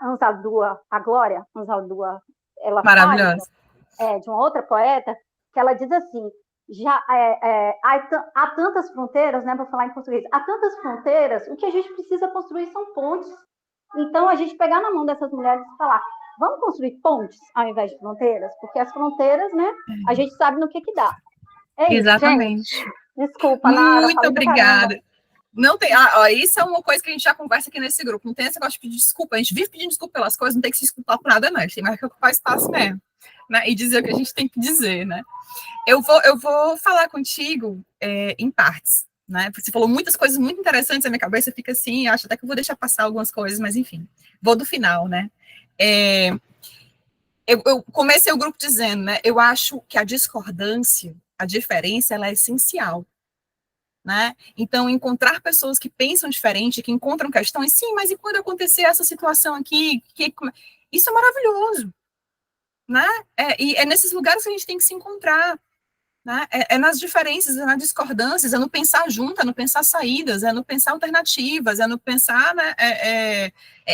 Anzaldúa, a Glória Anzaldúa, ela maravilhosa. Faz, de uma outra poeta, que ela diz assim, há tantas fronteiras, né, para falar em português, há tantas fronteiras, o que a gente precisa construir são pontes. Então, a gente pegar na mão dessas mulheres e falar, vamos construir pontes ao invés de fronteiras? Porque as fronteiras, né, a gente sabe no que dá. Exatamente. Isso, gente. Desculpa, Nara. Muito obrigada. Não tem, isso é uma coisa que a gente já conversa aqui nesse grupo. Não tem esse negócio de pedir desculpa. A gente vive pedindo desculpa pelas coisas, não tem que se desculpar por nada, não. A gente tem mais que ocupar espaço mesmo, né? E dizer o que a gente tem que dizer, né? Eu vou falar contigo em partes, né? Porque você falou muitas coisas muito interessantes, na minha cabeça fica assim, acho até que eu vou deixar passar algumas coisas, mas enfim, vou do final, né? Eu comecei o grupo dizendo, né? Eu acho que a discordância, a diferença, ela é essencial, né? Então, encontrar pessoas que pensam diferente, que encontram questões, sim, mas e quando acontecer essa situação aqui? Isso é maravilhoso, né? E é nesses lugares que a gente tem que se encontrar, né? É nas diferenças, é nas discordâncias, é no pensar junto, é no pensar saídas, é no pensar alternativas, é no pensar, né,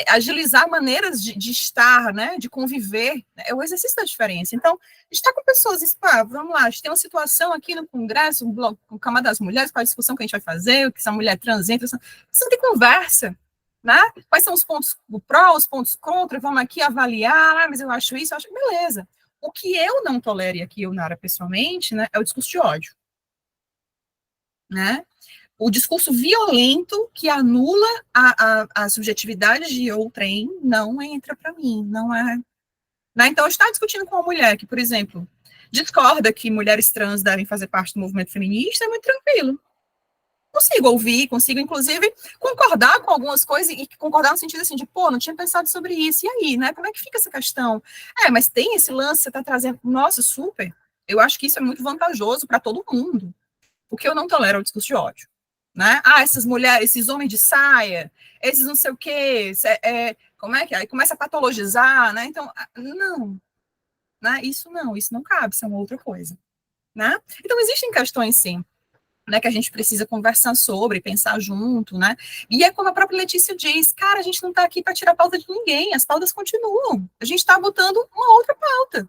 agilizar maneiras de estar, né, de conviver, é o exercício da diferença. Então, a gente está com pessoas, vamos lá, a gente tem uma situação aqui no Congresso, um bloco, com a Câmara das Mulheres, qual a discussão que a gente vai fazer, o que essa mulher trans entra, precisa ter conversa, né? Quais são os pontos pró, os pontos contra, vamos aqui avaliar, mas eu acho isso, eu acho, beleza. O que eu não tolero, e aqui eu, Nara, pessoalmente, né, é o discurso de ódio. Né? O discurso violento que anula a subjetividade de outrem não entra para mim, não é. Né? Então, eu estava discutindo com uma mulher que, por exemplo, discorda que mulheres trans devem fazer parte do movimento feminista, é muito tranquilo. Consigo ouvir, consigo, inclusive, concordar com algumas coisas e concordar no sentido assim de, não tinha pensado sobre isso, e aí, né? Como é que fica essa questão? Mas tem esse lance, você está trazendo, nossa, super, eu acho que isso é muito vantajoso para todo mundo, o que eu não tolero é o discurso de ódio, né? Essas mulheres, esses homens de saia, esses não sei o quê, como é que é? Aí começa a patologizar, né? Então, não, né? Isso não cabe, isso é uma outra coisa, né? Então, existem questões, sim, né, que a gente precisa conversar sobre, pensar junto, né? E é como a própria Letícia diz, cara, a gente não está aqui para tirar a pauta de ninguém, as pautas continuam, a gente está botando uma outra pauta.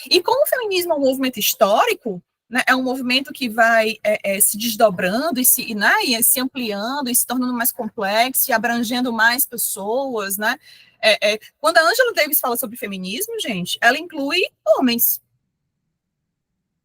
E como o feminismo é um movimento histórico, né, é um movimento que vai se desdobrando e se ampliando e se tornando mais complexo e abrangendo mais pessoas, né? Quando a Angela Davis fala sobre feminismo, gente, ela inclui homens.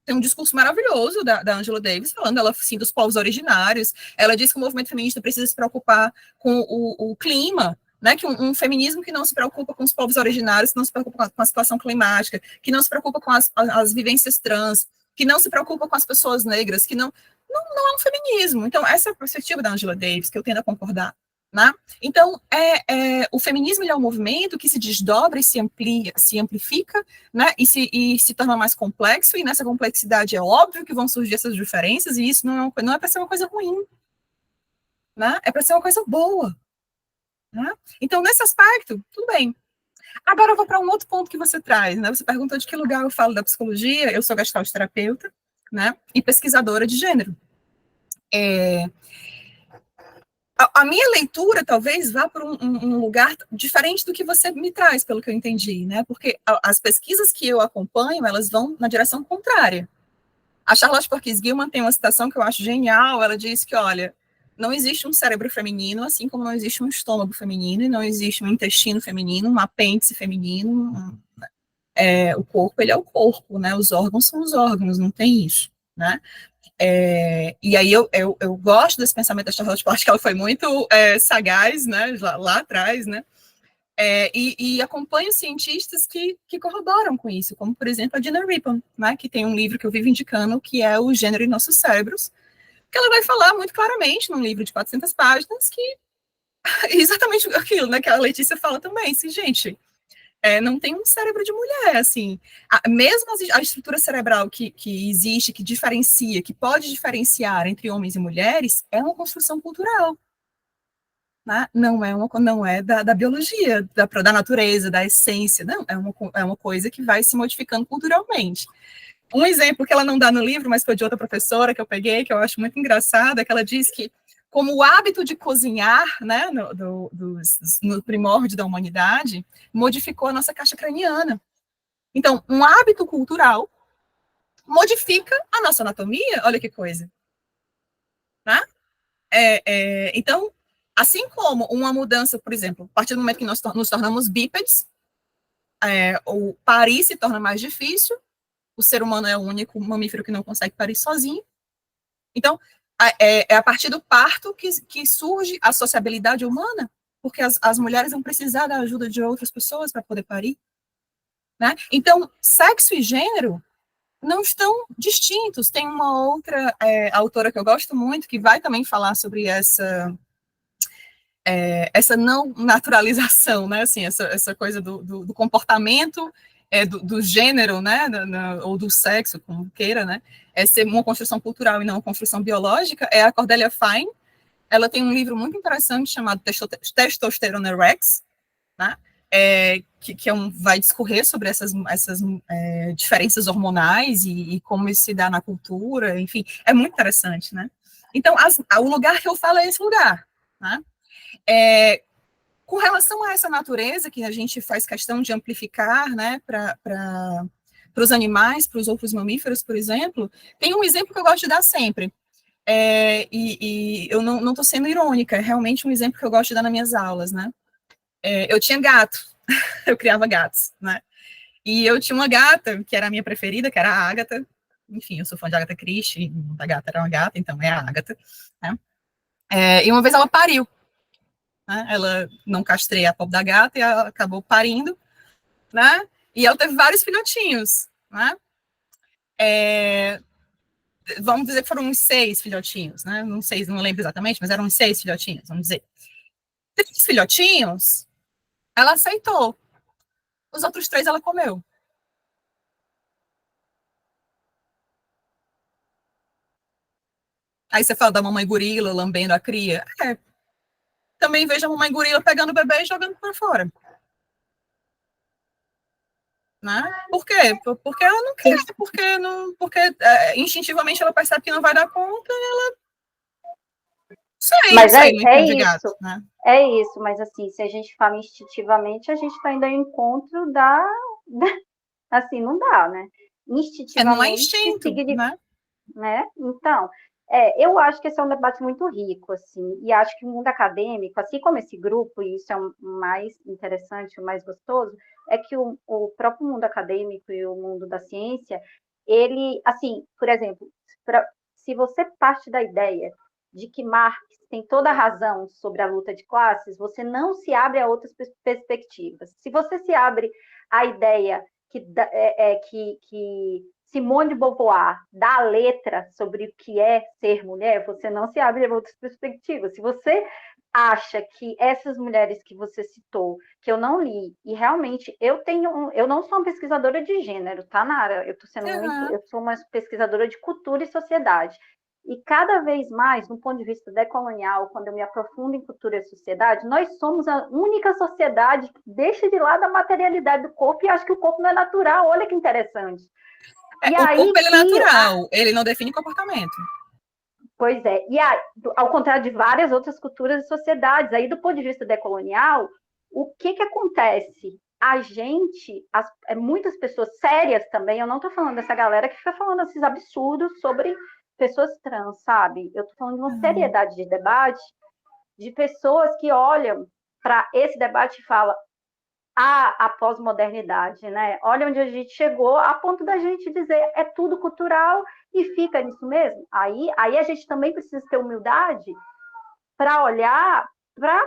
Tem um discurso maravilhoso da Angela Davis, falando ela, assim, dos povos originários. Ela diz que o movimento feminista precisa se preocupar com o clima, né? Que um feminismo que não se preocupa com os povos originários, que não se preocupa com a situação climática, que não se preocupa com as vivências trans, que não se preocupa com as pessoas negras, que não é um feminismo. Então, essa é a perspectiva da Angela Davis, que eu tendo a concordar. Né? Então, o feminismo é um movimento que se desdobra e se amplifica, né? e se torna mais complexo, e nessa complexidade é óbvio que vão surgir essas diferenças, e isso não é para ser uma coisa ruim, né? É para ser uma coisa boa. Né? Então, nesse aspecto, tudo bem. Agora eu vou para um outro ponto que você traz. Né? Você perguntou de que lugar eu falo da psicologia. Eu sou gestalt terapeuta, né? E pesquisadora de gênero. A minha leitura talvez vá para um lugar diferente do que você me traz, pelo que eu entendi, né? Porque as pesquisas que eu acompanho, elas vão na direção contrária. A Charlotte Perkins Gilman tem uma citação que eu acho genial. Ela diz que, olha, não existe um cérebro feminino, assim como não existe um estômago feminino, e não existe um intestino feminino, um apêndice feminino. O corpo, ele é o corpo, né? Os órgãos são os órgãos, não tem isso, né? E aí eu gosto desse pensamento da Charlotte, acho que ela foi muito sagaz, né, lá atrás, né, e acompanho cientistas que corroboram com isso, como, por exemplo, a Gina Rippon, né, que tem um livro que eu vivo indicando, que é O Gênero em Nossos Cérebros, que ela vai falar muito claramente, num livro de 400 páginas, que exatamente aquilo, né, que a Letícia fala também, assim, gente, não tem um cérebro de mulher, assim, mesmo a estrutura cerebral que existe, que diferencia, que pode diferenciar entre homens e mulheres, é uma construção cultural, né? Não é da biologia, da natureza, da essência, não, é uma coisa que vai se modificando culturalmente. Um exemplo que ela não dá no livro, mas foi de outra professora que eu peguei, que eu acho muito engraçado, é que ela diz que como o hábito de cozinhar, né, no primórdio da humanidade, modificou a nossa caixa craniana. Então, um hábito cultural modifica a nossa anatomia, olha que coisa. Né? Então, assim como uma mudança, por exemplo, a partir do momento que nós nos tornamos bípedes, o parir se torna mais difícil, o ser humano é o único mamífero que não consegue parir sozinho. Então, é a partir do parto que surge a sociabilidade humana, porque as mulheres vão precisar da ajuda de outras pessoas para poder parir. Né? Então, sexo e gênero não estão distintos. Tem uma outra autora que eu gosto muito, que vai também falar sobre essa não naturalização, né? Assim, essa coisa do comportamento do gênero, né, ou do sexo, como queira, né, ser uma construção cultural e não uma construção biológica, é a Cordelia Fine. Ela tem um livro muito interessante chamado Testosterone Rex, né, que vai discorrer sobre essas diferenças hormonais e como isso se dá na cultura, enfim, é muito interessante, né. Então, o lugar que eu falo é esse lugar, né. Com relação a essa natureza que a gente faz questão de amplificar, né, para os animais, para os outros mamíferos, por exemplo, tem um exemplo que eu gosto de dar sempre, e eu não estou sendo irônica, é realmente um exemplo que eu gosto de dar nas minhas aulas, né. Eu tinha gato, eu criava gatos, né, e eu tinha uma gata, que era a minha preferida, que era a Ágata, enfim, eu sou fã de Agatha Christie, a gata era uma gata, então é a Ágata, né, e uma vez ela pariu, né? Ela não castreia a pobre da gata e ela acabou parindo, né? E ela teve vários filhotinhos, né? Vamos dizer que foram uns 6 filhotinhos, né? Não sei, não lembro exatamente, mas eram uns 6 filhotinhos, vamos dizer. Esses filhotinhos, ela aceitou. Os outros 3 ela comeu. Aí você fala da mamãe gorila lambendo a cria. Também vejo a mamãe gorila pegando o bebê e jogando para fora. Né? Por quê? Porque ela não quer, porque instintivamente ela percebe que não vai dar conta e ela mas sai isso, gato, né? É isso, mas assim, se a gente fala instintivamente, a gente está indo ao encontro assim, não dá, né? Instintivamente não é instinto, significa, né? Então, Eu acho que esse é um debate muito rico, assim, e acho que o mundo acadêmico, assim como esse grupo, e isso é o mais interessante, o mais gostoso, é que o próprio mundo acadêmico e o mundo da ciência, ele, assim, por exemplo, se você parte da ideia de que Marx tem toda a razão sobre a luta de classes, você não se abre a outras perspectivas. Se você se abre à ideia que Simone de Beauvoir dá a letra sobre o que é ser mulher, você não se abre a outras perspectivas. Se você acha que essas mulheres que você citou, que eu não li, e realmente eu não sou uma pesquisadora de gênero, tá, Nara? Eu sou uma pesquisadora de cultura e sociedade. E cada vez mais, no ponto de vista decolonial, quando eu me aprofundo em cultura e sociedade, nós somos a única sociedade que deixa de lado a materialidade do corpo e acha que o corpo não é natural. Olha que interessante. E o corpo, ele é natural, ele não define comportamento. Pois é. E ao contrário de várias outras culturas e sociedades, aí do ponto de vista decolonial, o que acontece? A gente, muitas pessoas sérias também, eu não estou falando dessa galera que fica falando esses absurdos sobre pessoas trans, sabe? Eu estou falando de uma seriedade de debate, de pessoas que olham para esse debate e falam a pós-modernidade, né? Olha onde a gente chegou, a ponto da gente dizer é tudo cultural e fica nisso mesmo. Aí a gente também precisa ter humildade para olhar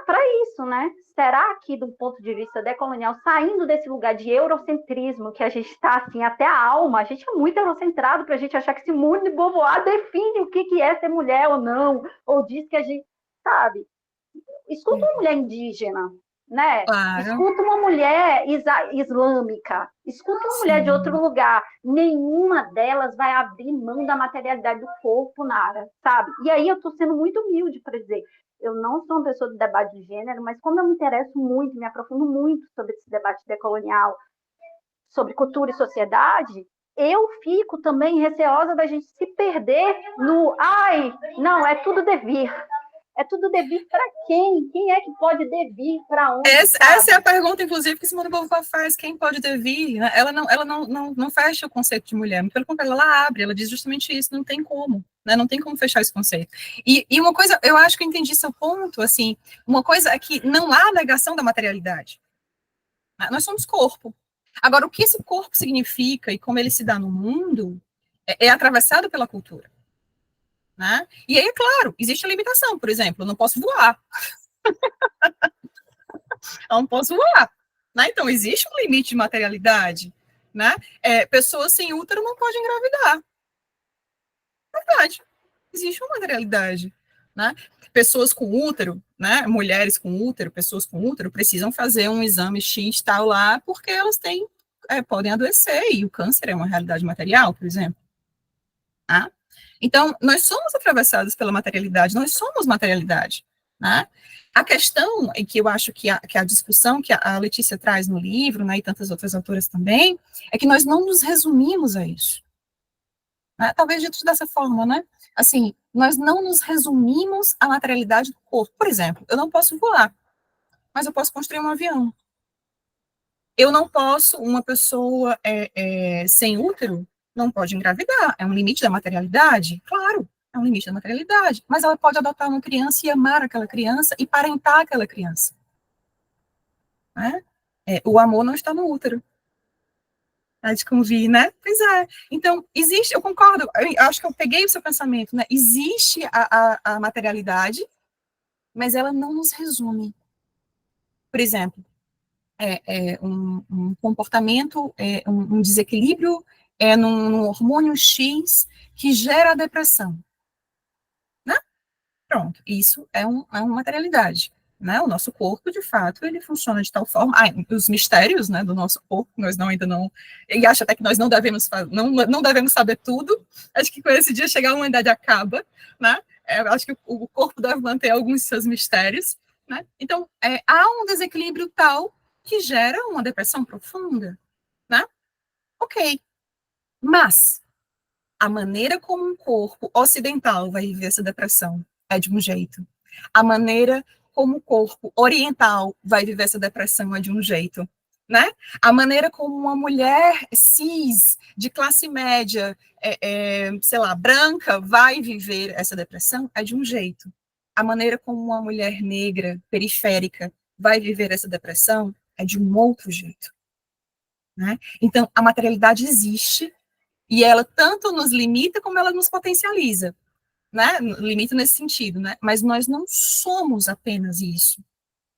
para isso, né? Será que, do ponto de vista decolonial, saindo desse lugar de eurocentrismo, que a gente está, assim, até a alma, a gente é muito eurocentrado para a gente achar que Simone de Beauvoir define o que é ser mulher ou não, ou diz que a gente, sabe? Escuta uma mulher indígena, né? Claro. Escuta uma mulher islâmica, escuta uma mulher de outro lugar. Nenhuma delas vai abrir mão da materialidade do corpo, Nara, sabe? E aí eu estou sendo muito humilde para dizer, eu não sou uma pessoa de debate de gênero, mas como eu me interesso muito, me aprofundo muito sobre esse debate decolonial, sobre cultura e sociedade, eu fico também receosa da gente se perder no não, é tudo devir. É tudo devir para quem? Quem é que pode devir para onde? Essa é a pergunta, inclusive, que Simone de Beauvoir faz, quem pode devir? Né? Ela não fecha o conceito de mulher, pelo contrário, ela abre, ela diz justamente isso, não tem como, né? Não tem como fechar esse conceito. E uma coisa, eu acho que eu entendi seu ponto, assim, uma coisa é que não há negação da materialidade. Né? Nós somos corpo. Agora, o que esse corpo significa e como ele se dá no mundo é atravessado pela cultura. Né? E aí, é claro, existe a limitação, por exemplo, eu não posso voar. Eu não posso voar. Né? Então, existe um limite de materialidade. Né? Pessoas sem útero não podem engravidar. Verdade. Existe uma materialidade. Né? Pessoas com útero, né? Mulheres com útero, pessoas com útero, precisam fazer um exame X tal lá, porque elas podem adoecer, e o câncer é uma realidade material, por exemplo. Tá? Então, nós somos atravessados pela materialidade, nós somos materialidade. Né? A questão, e que eu acho que a discussão que a Letícia traz no livro, né, e tantas outras autoras também, é que nós não nos resumimos a isso. Né? Talvez dito dessa forma, né? Assim, nós não nos resumimos à materialidade do corpo. Por exemplo, eu não posso voar, mas eu posso construir um avião. Eu não posso, uma pessoa sem útero, não pode engravidar, é um limite da materialidade? Claro, é um limite da materialidade, mas ela pode adotar uma criança e amar aquela criança e parentar aquela criança. Né? O amor não está no útero. De convir, né? Pois é. Então, existe, eu concordo, eu acho que eu peguei o seu pensamento, né? Existe a materialidade, mas ela não nos resume. Por exemplo, um comportamento, um desequilíbrio num hormônio X que gera a depressão. Né? Pronto, isso é uma materialidade. Né? O nosso corpo, de fato, ele funciona de tal forma. Os mistérios, né, do nosso corpo, nós ainda não. E acho até que nós não devemos saber tudo. Acho que quando esse dia chegar, a humanidade acaba. Né? Acho que o corpo deve manter alguns de seus mistérios. Né? Então, há um desequilíbrio tal que gera uma depressão profunda, né? Ok. Mas a maneira como um corpo ocidental vai viver essa depressão é de um jeito. A maneira como o corpo oriental vai viver essa depressão é de um jeito, né? A maneira como uma mulher cis, de classe média, sei lá, branca, vai viver essa depressão é de um jeito. A maneira como uma mulher negra, periférica, vai viver essa depressão é de um outro jeito, né? Então, a materialidade existe e ela tanto nos limita como ela nos potencializa, né? Limita nesse sentido, né? Mas nós não somos apenas isso,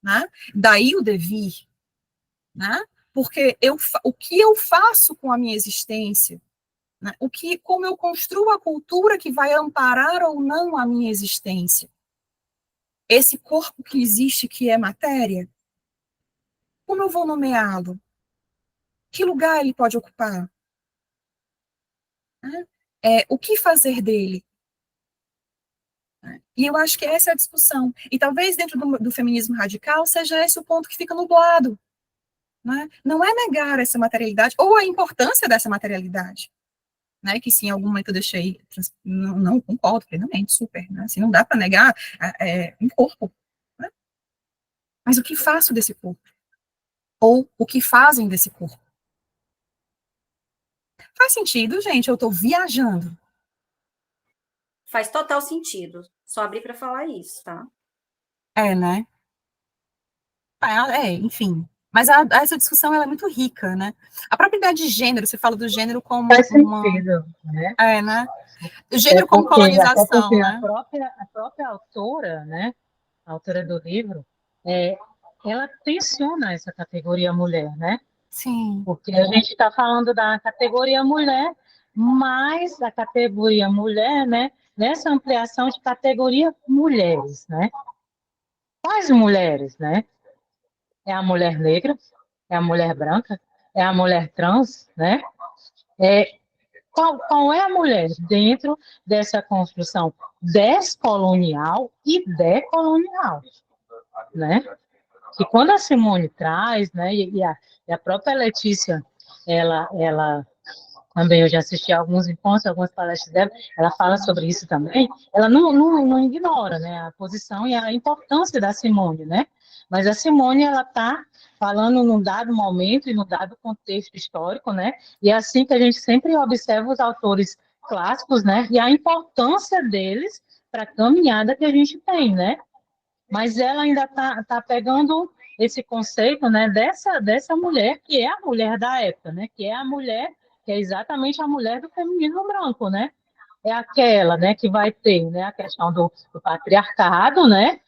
né? Daí o devir, né? Porque o que eu faço com a minha existência, né? Como eu construo a cultura que vai amparar ou não a minha existência. Esse corpo que existe, que é matéria, como eu vou nomeá-lo? Que lugar ele pode ocupar? Né? O que fazer dele? E eu acho que essa é a discussão. E talvez dentro do feminismo radical seja esse o ponto que fica nublado. Né? Não é negar essa materialidade ou a importância dessa materialidade. Né, que sim, em algum momento eu deixei, não concordo plenamente, super, né, assim, não dá para negar um corpo, né, mas o que faço desse corpo? Ou o que fazem desse corpo? Faz sentido, gente? Eu estou viajando. Faz total sentido. Só abrir para falar isso, tá? Né? Enfim. Mas essa discussão ela é muito rica, né? A própria ideia de gênero, você fala do gênero como faz sentido, né? Né? O gênero como colonização, até porque né? A própria autora, né? A autora do livro, ela tensiona essa categoria mulher, né? Sim. Porque a gente está falando da categoria mulher, mais da categoria mulher, né? Nessa ampliação de categoria mulheres, né? Quais mulheres, né? É a mulher negra, é a mulher branca, é a mulher trans, né? Qual é a mulher dentro dessa construção descolonial e decolonial, né? Que quando a Simone traz, né, e a própria Letícia, ela também, eu já assisti a alguns encontros, algumas palestras dela, ela fala sobre isso também, ela não ignora, né, a posição e a importância da Simone, né? Mas a Simone, ela está falando num dado momento e num dado contexto histórico, né? E é assim que a gente sempre observa os autores clássicos, né? E a importância deles para a caminhada que a gente tem, né? Mas ela ainda tá pegando esse conceito, né, dessa mulher, que é a mulher da época, né? Que é a mulher, que é exatamente a mulher do feminismo branco, né? É aquela, né, que vai ter, né, a questão do patriarcado, né,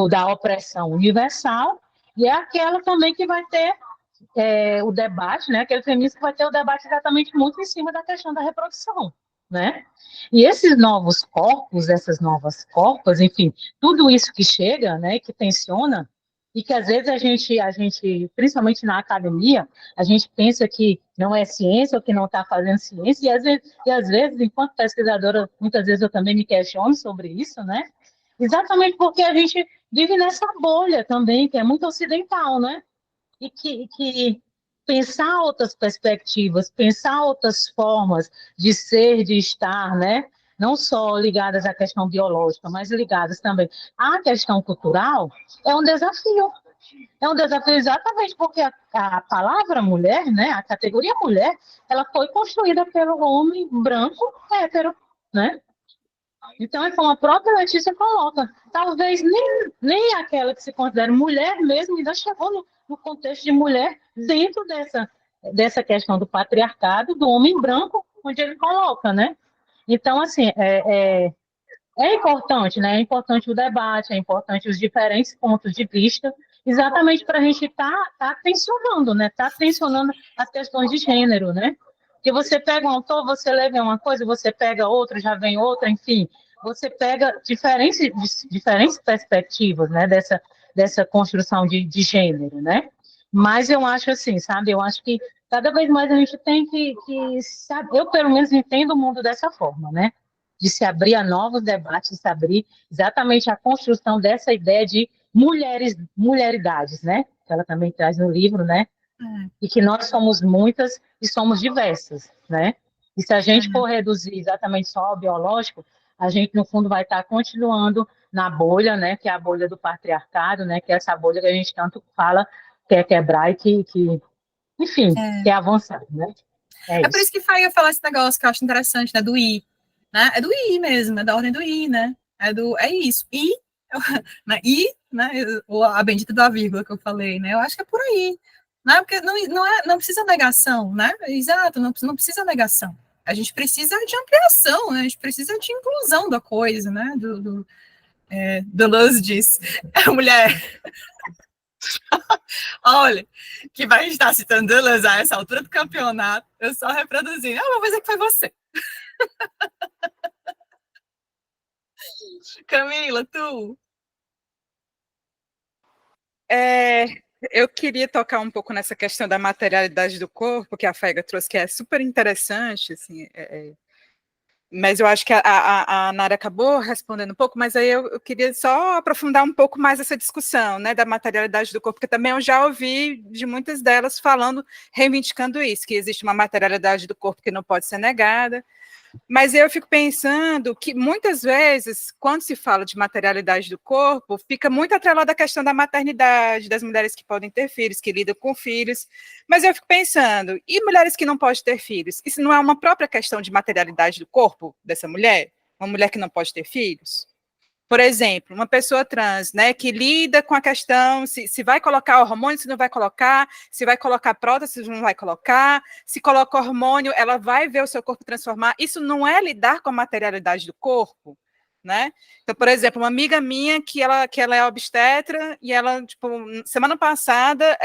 da opressão universal, e é aquela também que vai ter o debate, né, aquele feminista que vai ter o debate exatamente muito em cima da questão da reprodução, né? E esses novos corpos, essas novas corpas, enfim, tudo isso que chega, né, que tensiona, e que às vezes a gente, principalmente na academia, a gente pensa que não é ciência ou que não está fazendo ciência, e às vezes, enquanto pesquisadora, muitas vezes eu também me questiono sobre isso, né? Exatamente porque a gente vive nessa bolha também, que é muito ocidental, né? E que pensar outras perspectivas, pensar outras formas de ser, de estar, né? Não só ligadas à questão biológica, mas ligadas também à questão cultural, é um desafio. É um desafio exatamente porque a palavra mulher, né, a categoria mulher, ela foi construída pelo homem branco hétero, né? Então, é como a própria Letícia coloca, talvez nem aquela que se considera mulher mesmo ainda chegou no contexto de mulher dentro dessa questão do patriarcado, do homem branco, onde ele coloca, né? Então, assim, é importante, né? É importante o debate, é importante os diferentes pontos de vista, exatamente para a gente tá tensionando, né? Tá tensionando as questões de gênero, né? Que você pega um autor, você lê uma coisa, você pega outra, já vem outra, enfim, você pega diferentes perspectivas, né? Dessa construção de gênero, né? Mas eu acho assim, sabe? Eu acho que cada vez mais a gente tem que sabe? Eu, pelo menos, entendo o mundo dessa forma, né? De se abrir a novos debates, de se abrir exatamente a construção dessa ideia de mulheridades, né? Que ela também traz no livro, né? E que nós somos muitas e somos diversas, né? E se a gente for reduzir exatamente só ao biológico, a gente, no fundo, vai estar continuando na bolha, né? Que é a bolha do patriarcado, né? Que é essa bolha que a gente tanto fala, quer quebrar e que enfim, que é avançado, né? É por isso que eu ia falar esse negócio que eu acho interessante, né, do I, né? É do I mesmo, é da ordem do I, né? É isso. I, né? I, né? Ou a bendita da vírgula que eu falei, né? Eu acho que é por aí, né? Porque não precisa negação, né? Exato, não precisa negação. A gente precisa de ampliação, né? A gente precisa de inclusão da coisa, né? Deleuze diz, mulher, olha, que vai estar citando Deleuze a essa altura do campeonato, eu só reproduzindo. Vou dizer que foi você. Camila, tu? Eu queria tocar um pouco nessa questão da materialidade do corpo, que a Faiga trouxe, que é super interessante, assim, mas eu acho que a Nara acabou respondendo um pouco, mas aí eu queria só aprofundar um pouco mais essa discussão, né, da materialidade do corpo, porque também eu já ouvi de muitas delas falando, reivindicando isso, que existe uma materialidade do corpo que não pode ser negada, mas eu fico pensando que muitas vezes, quando se fala de materialidade do corpo, fica muito atrelada a questão da maternidade, das mulheres que podem ter filhos, que lidam com filhos, mas eu fico pensando, e mulheres que não podem ter filhos? Isso não é uma própria questão de materialidade do corpo dessa mulher? Uma mulher que não pode ter filhos? Por exemplo, uma pessoa trans, né, que lida com a questão se vai colocar hormônio, se não vai colocar, se vai colocar prótese, se não vai colocar, se coloca hormônio, ela vai ver o seu corpo transformar. Isso não é lidar com a materialidade do corpo, né? Então, por exemplo, uma amiga minha que ela é obstetra e ela, tipo, semana passada,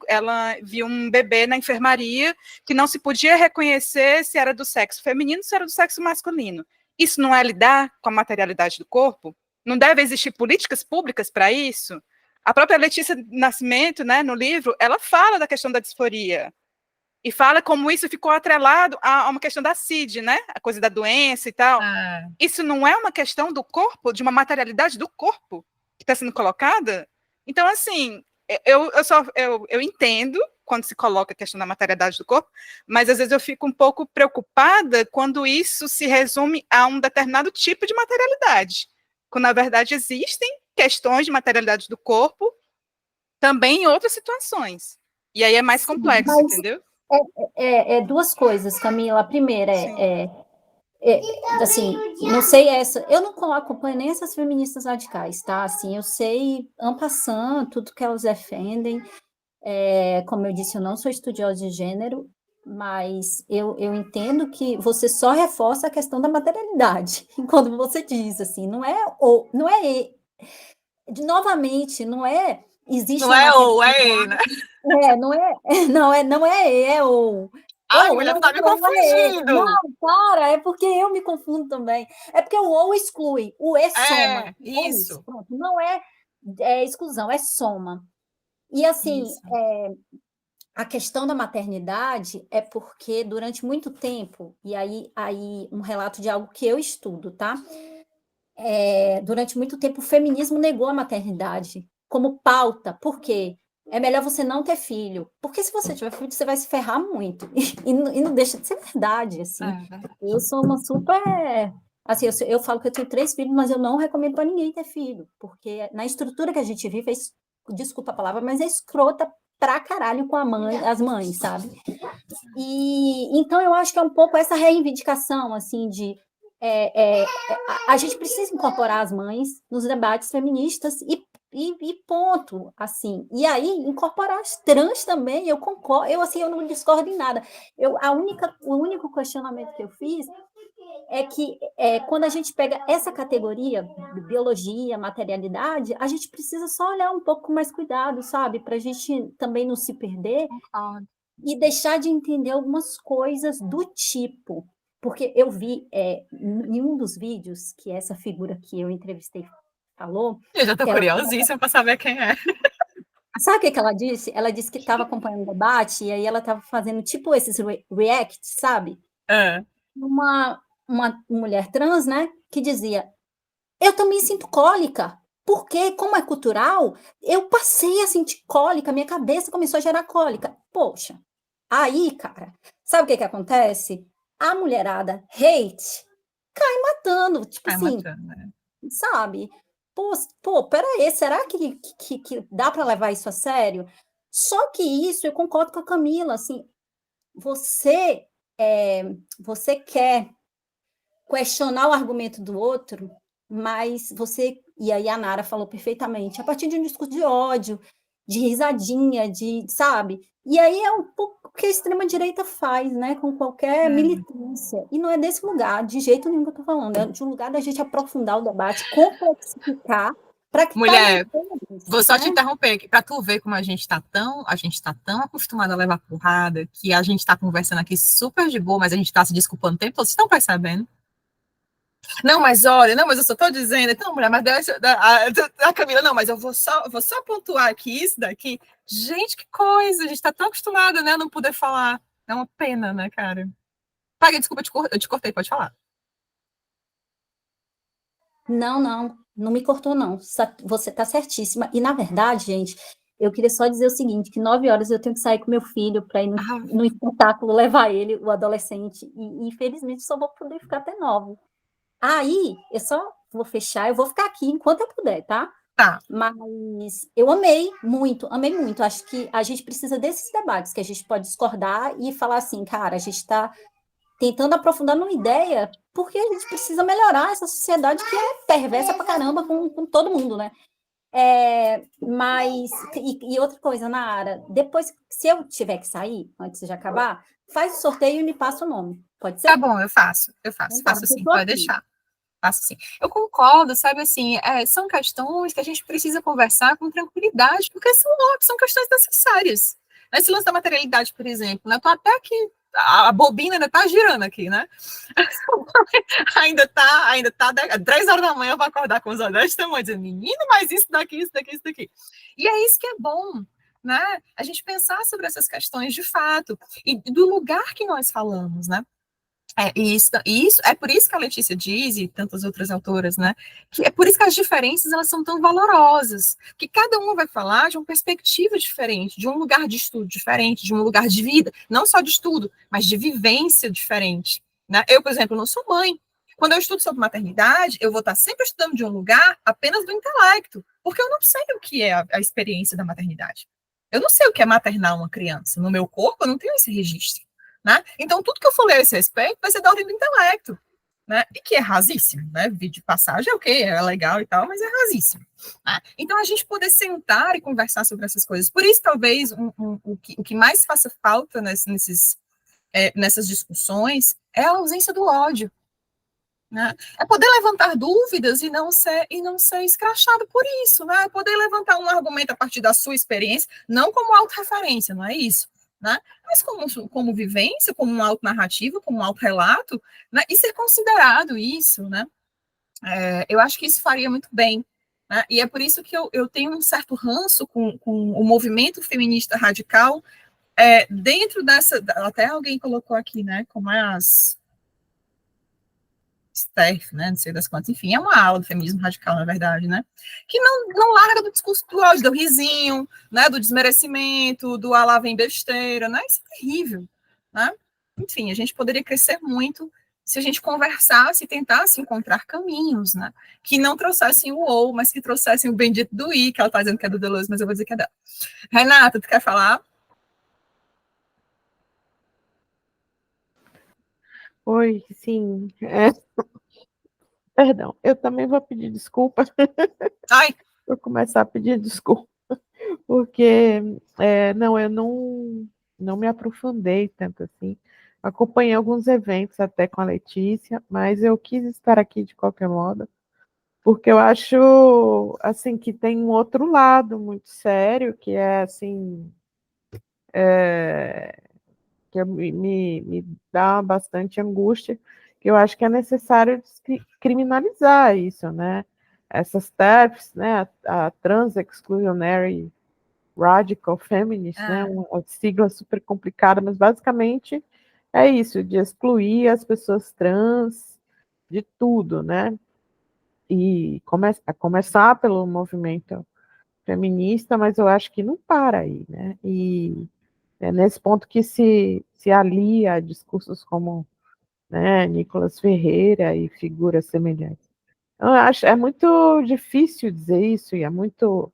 ela viu um bebê na enfermaria que não se podia reconhecer se era do sexo feminino, se era do sexo masculino. Isso não é lidar com a materialidade do corpo? Não deve existir políticas públicas para isso? A própria Letícia Nascimento, né, no livro, ela fala da questão da disforia e fala como isso ficou atrelado a uma questão da CID, né, a coisa da doença e tal. Isso não é uma questão do corpo, de uma materialidade do corpo que está sendo colocada? Então, assim, eu entendo quando se coloca a questão da materialidade do corpo, mas às vezes eu fico um pouco preocupada quando isso se resume a um determinado tipo de materialidade, quando na verdade existem questões de materialidade do corpo também em outras situações. E aí é mais complexo, mas entendeu? Duas coisas, Camila. A primeira assim, não sei essa, eu não acompanho nem essas feministas radicais, tá? Assim, eu sei, en passant, tudo que elas defendem. Como eu disse, eu não sou estudiosa de gênero, mas eu entendo que você só reforça a questão da materialidade quando você diz assim, novamente, não é existe não uma é ou, maternidade, né? não é ou. Ai, Ou, mulher, tu não, tá me não é. Não, confundindo. para, é porque eu me confundo também. É porque o ou exclui, o e soma. Isso. Pronto, não é exclusão, é soma. E assim, a questão da maternidade é porque durante muito tempo, e aí um relato de algo que eu estudo, tá? Durante muito tempo o feminismo negou a maternidade como pauta. Por quê? É melhor você não ter filho. Porque se você tiver filho, você vai se ferrar muito. E não deixa de ser verdade, assim. Eu sou uma super... Assim, eu falo que eu tenho 3 filhos, mas eu não recomendo para ninguém ter filho. Porque na estrutura que a gente vive, desculpa a palavra, mas é escrota pra caralho com as mães, sabe? E então eu acho que é um pouco essa reivindicação, assim, de a gente precisa incorporar as mães nos debates feministas e ponto, assim. E aí, incorporar as trans também, eu concordo, eu não discordo em nada. O único questionamento que eu fiz é que quando a gente pega essa categoria de biologia, materialidade, a gente precisa só olhar um pouco com mais cuidado, sabe? Para a gente também não se perder e deixar de entender algumas coisas do tipo. Porque eu vi em um dos vídeos que essa figura que eu entrevistei falou. Eu já tô curiosíssima para saber quem é. Sabe o que ela disse? Ela disse que estava acompanhando o debate e aí ela estava fazendo tipo esses reacts, sabe? Uma mulher trans, né? Que dizia: eu também sinto cólica. Porque, como é cultural, eu passei a sentir cólica, minha cabeça começou a gerar cólica. Poxa, aí, cara, sabe o que acontece? A mulherada hate cai matando, tipo assim, sabe? Pô, peraí, será que dá para levar isso a sério? Só que isso, eu concordo com a Camila, assim, você, você quer questionar o argumento do outro, mas você, e aí a Nara falou perfeitamente, a partir de um discurso de ódio, de risadinha, sabe? E aí é um pouco o que a extrema-direita faz, né, com qualquer militância. E não é desse lugar, de jeito nenhum que eu estou falando, é de um lugar da gente aprofundar o debate, complexificar, para que Mulher, todos, vou só né? te interromper aqui, para tu ver como a gente tá tão acostumada a levar porrada, que a gente tá conversando aqui super de boa, mas a gente tá se desculpando o tempo todo, vocês estão percebendo? Não, mas olha, não, mas eu só tô dizendo, então, mulher, mas a Camila, não, mas vou só pontuar aqui isso daqui. Gente, que coisa, a gente tá tão acostumada, né, a não poder falar. É uma pena, né, cara? Paga, desculpa, eu te cortei, pode falar. Não me cortou, não. Você está certíssima. E, na verdade, gente, eu queria só dizer o seguinte, que 9 horas eu tenho que sair com meu filho para ir no espetáculo, levar ele, o adolescente, e infelizmente só vou poder ficar até 9. Aí, eu só vou fechar, eu vou ficar aqui enquanto eu puder, tá? Tá. Mas eu amei muito, amei muito. Acho que a gente precisa desses debates, que a gente pode discordar e falar assim, cara, a gente está tentando aprofundar numa ideia, porque a gente precisa melhorar essa sociedade que é perversa pra caramba com todo mundo, né? Mas, e outra coisa, Nara, depois, se eu tiver que sair, antes de acabar, faz o sorteio e me passa o nome. Pode ser? Tá bom, eu faço Então tá, sim, tô pode aqui. deixar. Faço sim. Eu concordo, sabe, assim, são questões que a gente precisa conversar com tranquilidade, porque são questões necessárias. Esse lance da materialidade, por exemplo, né? Tô até aqui, a bobina ainda tá girando aqui, né? ainda tá 3 horas da manhã, eu vou acordar com os olhos desse tamanho, dizendo, menino, mas isso daqui, isso daqui, isso daqui. E é isso que é bom, né? A gente pensar sobre essas questões de fato, e do lugar que nós falamos, né? Isso é por isso que a Letícia diz, e tantas outras autoras, né? Que é por isso que as diferenças elas são tão valorosas, que cada uma vai falar de uma perspectiva diferente, de um lugar de estudo diferente, de um lugar de vida, não só de estudo, mas de vivência diferente. Né? Eu, por exemplo, não sou mãe. Quando eu estudo sobre maternidade, eu vou estar sempre estudando de um lugar apenas do intelecto, porque eu não sei o que é a experiência da maternidade. Eu não sei o que é maternar uma criança. No meu corpo, eu não tenho esse registro. Né? Então, tudo que eu falei a esse respeito vai ser da ordem do intelecto, né? E que é rasíssimo, né? Vídeo de passagem é ok, é legal e tal, mas é rasíssimo. Né? Então, a gente poder sentar e conversar sobre essas coisas. Por isso, talvez, o que mais faça falta nessas discussões é a ausência do ódio. Né? É poder levantar dúvidas e não ser escrachado por isso, né? É poder levantar um argumento a partir da sua experiência, não como autorreferência, não é isso. Né? Mas como vivência, como um auto-narrativa, como um auto-relato, né? E ser considerado isso, né? Eu acho que isso faria muito bem. Né? E é por isso que eu tenho um certo ranço com o movimento feminista radical dentro dessa... Até alguém colocou aqui, né? Como é as STERF, né, não sei das quantas, enfim, é uma aula do feminismo radical, na verdade, né, que não larga do discurso do ódio, do risinho, né, do desmerecimento, do ah, lá vem besteira, né, isso é terrível, né, enfim, a gente poderia crescer muito se a gente conversasse e tentasse encontrar caminhos, né, que não trouxessem o ou, mas que trouxessem o bendito do i, que ela está dizendo que é do Deleuze, mas eu vou dizer que é dela. Renata, tu quer falar? Oi, sim. Perdão, eu também vou pedir desculpa. Ai. Vou começar a pedir desculpa, porque não, eu não me aprofundei tanto assim. Acompanhei alguns eventos até com a Letícia, mas eu quis estar aqui de qualquer modo, porque eu acho assim que tem um outro lado muito sério, que é assim, que me dá bastante angústia, que eu acho que é necessário criminalizar isso, né? Essas TERFs, né? A Trans Exclusionary Radical Feminist, né? Uma sigla super complicada, mas basicamente é isso, de excluir as pessoas trans de tudo, né? E começar pelo movimento feminista, mas eu acho que não para aí, né? E é nesse ponto que se alia a discursos como, né, Nicolas Ferreira e figuras semelhantes. Eu acho, é muito difícil dizer isso e é muito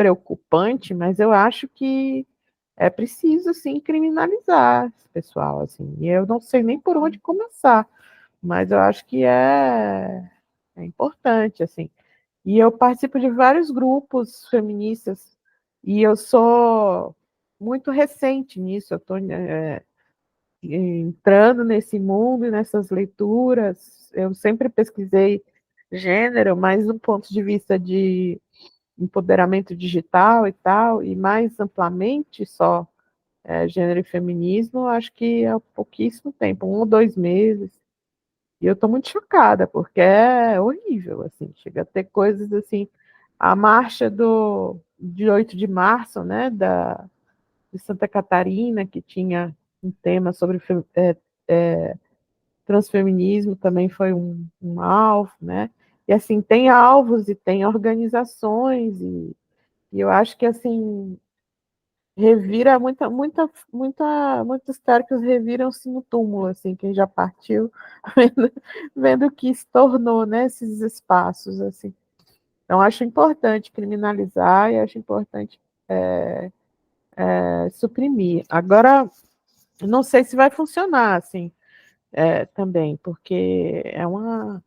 preocupante, mas eu acho que é preciso, sim, criminalizar esse pessoal, assim, e eu não sei nem por onde começar, mas eu acho que é importante, assim. E eu participo de vários grupos feministas, e eu sou muito recente nisso, eu estou entrando nesse mundo e nessas leituras. Eu sempre pesquisei gênero, mas do ponto de vista de empoderamento digital e tal, e mais amplamente só gênero e feminismo, acho que há pouquíssimo tempo, 1 ou 2 meses. E eu estou muito chocada, porque é horrível, assim, chega a ter coisas assim, a marcha de 8 de março, né, de Santa Catarina, que tinha um tema sobre transfeminismo, também foi um alvo, né, e assim, tem alvos e tem organizações, e eu acho que, assim, revira muitos teóricos reviram-se no túmulo, assim, quem já partiu, vendo o que se tornou, né, esses espaços, assim. Então, acho importante criminalizar e acho importante suprimir. Agora, não sei se vai funcionar, assim, também, porque é uma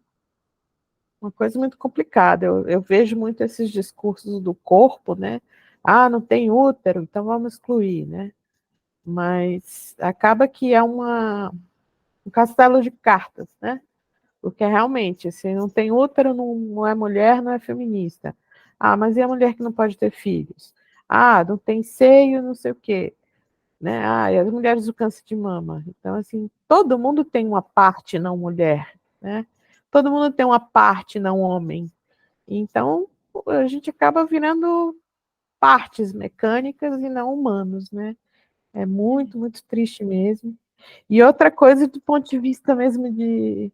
coisa muito complicada. Eu vejo muito esses discursos do corpo, né? Ah, não tem útero, então vamos excluir, né? Mas acaba que é um castelo de cartas, né? Porque realmente, se não tem útero, não é mulher, não é feminista. Ah, mas e a mulher que não pode ter filhos? Ah, não tem seio, não sei o quê. Né? Ah, e as mulheres do câncer de mama. Então, assim, todo mundo tem uma parte não mulher, né? Todo mundo tem uma parte não homem. Então, a gente acaba virando partes mecânicas e não humanos, né? É muito, muito triste mesmo. E outra coisa, do ponto de vista mesmo de,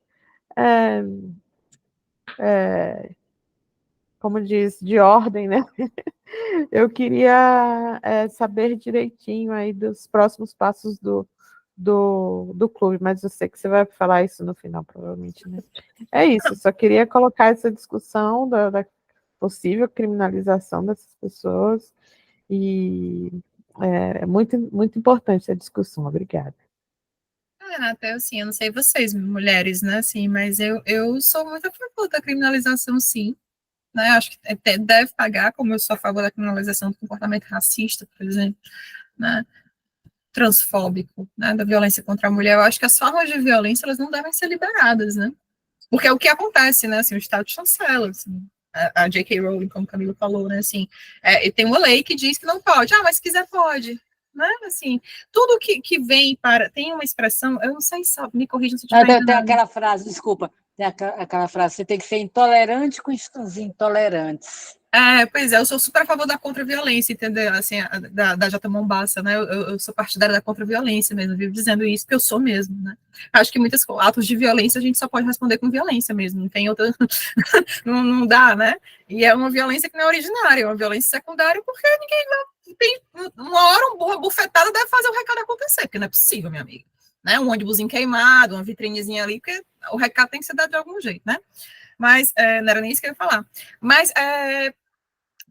é, como diz, de ordem, né? Eu queria saber direitinho aí dos próximos passos do clube, mas eu sei que você vai falar isso no final, provavelmente, né? É isso, só queria colocar essa discussão da possível criminalização dessas pessoas e é muito, muito importante essa discussão. Obrigada. Renata, assim, eu não sei vocês, mulheres, né, assim, mas eu sou muito a favor da criminalização, sim, né, acho que deve pagar, como eu sou a favor da criminalização do comportamento racista, por exemplo, né, transfóbico, né, da violência contra a mulher. Eu acho que as formas de violência, elas não devem ser liberadas, né, porque é o que acontece, né, assim, o Estado chancela, assim, a J.K. Rowling, como o Camilo falou, né, assim, e tem uma lei que diz que não pode, mas se quiser pode, né, assim, tudo que vem para, tem uma expressão, eu não sei se me corrija se eu estiver Tem enganando. aquela frase, desculpa, tem aquela frase, você tem que ser intolerante com os intolerantes. Pois é, eu sou super a favor da contra-violência, entendeu? Assim, da Jota Mombassa, né? Eu sou partidária da contra-violência mesmo, vivo dizendo isso, porque eu sou mesmo, né? Acho que muitos atos de violência a gente só pode responder com violência mesmo, não tem outra. não dá, né? E é uma violência que não é originária, é uma violência secundária, porque ninguém tem. Uma hora uma bufetada deve fazer o recado acontecer, porque não é possível, minha amiga. Né? Um ônibusinho queimado, uma vitrinezinha ali, porque o recado tem que ser dado de algum jeito, né? Mas não era nem isso que eu ia falar. Mas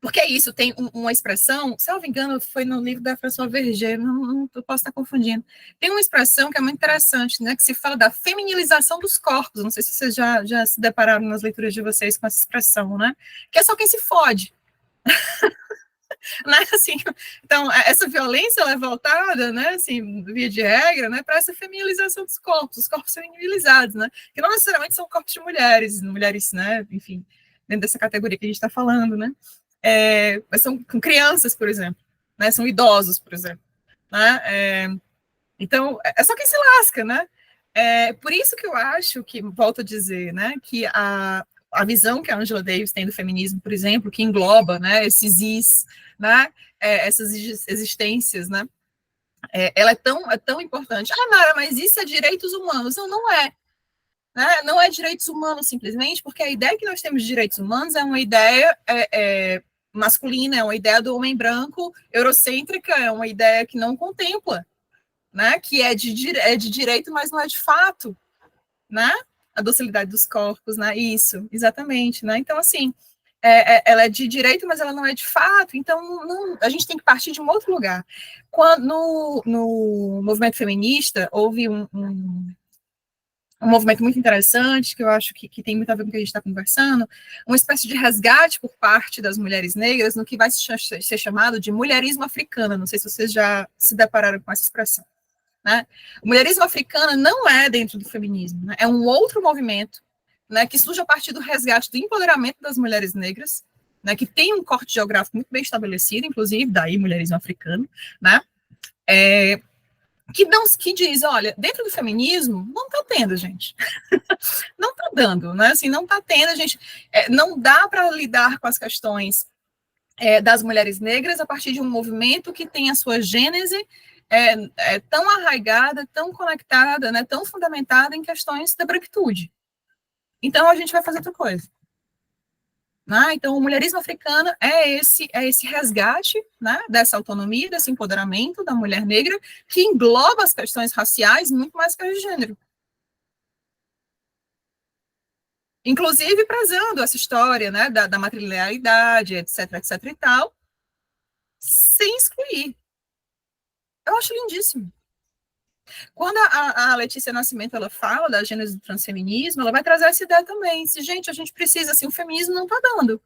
porque é isso, tem uma expressão, se eu não me engano, foi no livro da François Verger, não posso estar confundindo. Tem uma expressão que é muito interessante, né, que se fala da feminilização dos corpos. Não sei se vocês já se depararam nas leituras de vocês com essa expressão, né? Que é só quem se fode. Né? Assim, então, essa violência ela é voltada, né, assim, via de regra, né, para essa feminilização dos corpos, os corpos feminilizados, né, que não necessariamente são corpos de mulheres, né, enfim, dentro dessa categoria que a gente está falando, né, mas são com crianças, por exemplo, né, são idosos, por exemplo, né, então, é só quem se lasca, né, por isso que eu acho que, volto a dizer, né, que a visão que a Angela Davis tem do feminismo, por exemplo, que engloba, né, esses is, né, essas existências, né, ela é tão importante. Ah, Mara, mas isso é direitos humanos? Não é. Né? Não é direitos humanos simplesmente, porque a ideia que nós temos de direitos humanos é uma ideia masculina, é uma ideia do homem branco, eurocêntrica, é uma ideia que não contempla, né, que é de direito, mas não é de fato, né, a docilidade dos corpos, né, isso, exatamente, né, então, assim, ela é de direito, mas ela não é de fato, então a gente tem que partir de um outro lugar. No movimento feminista, houve um movimento muito interessante, que eu acho que tem muito a ver com o que a gente está conversando, uma espécie de resgate por parte das mulheres negras no que vai ser chamado de mulherismo africano. Não sei se vocês já se depararam com essa expressão. Né? O mulherismo africano não é dentro do feminismo, né? É um outro movimento, né, que surge a partir do resgate do empoderamento das mulheres negras, né, que tem um corte geográfico muito bem estabelecido, inclusive, daí mulherismo africano, né, que diz, olha, dentro do feminismo, não está tendo, gente. Não está dando, né, assim, não está tendo, gente, não dá para lidar com as questões das mulheres negras a partir de um movimento que tem a sua gênese tão arraigada, tão conectada, né, tão fundamentada em questões da branquitude. Então, a gente vai fazer outra coisa. Né? Então, o mulherismo africano é esse resgate, né, dessa autonomia, desse empoderamento da mulher negra, que engloba as questões raciais muito mais que as de gênero. Inclusive, prezando essa história, né, da matrilinearidade, etc, etc e tal, sem excluir. Eu acho lindíssimo. Quando a Letícia Nascimento ela fala da gênese do transfeminismo, ela vai trazer essa ideia também. Se, gente, a gente precisa, assim, o feminismo não está dando.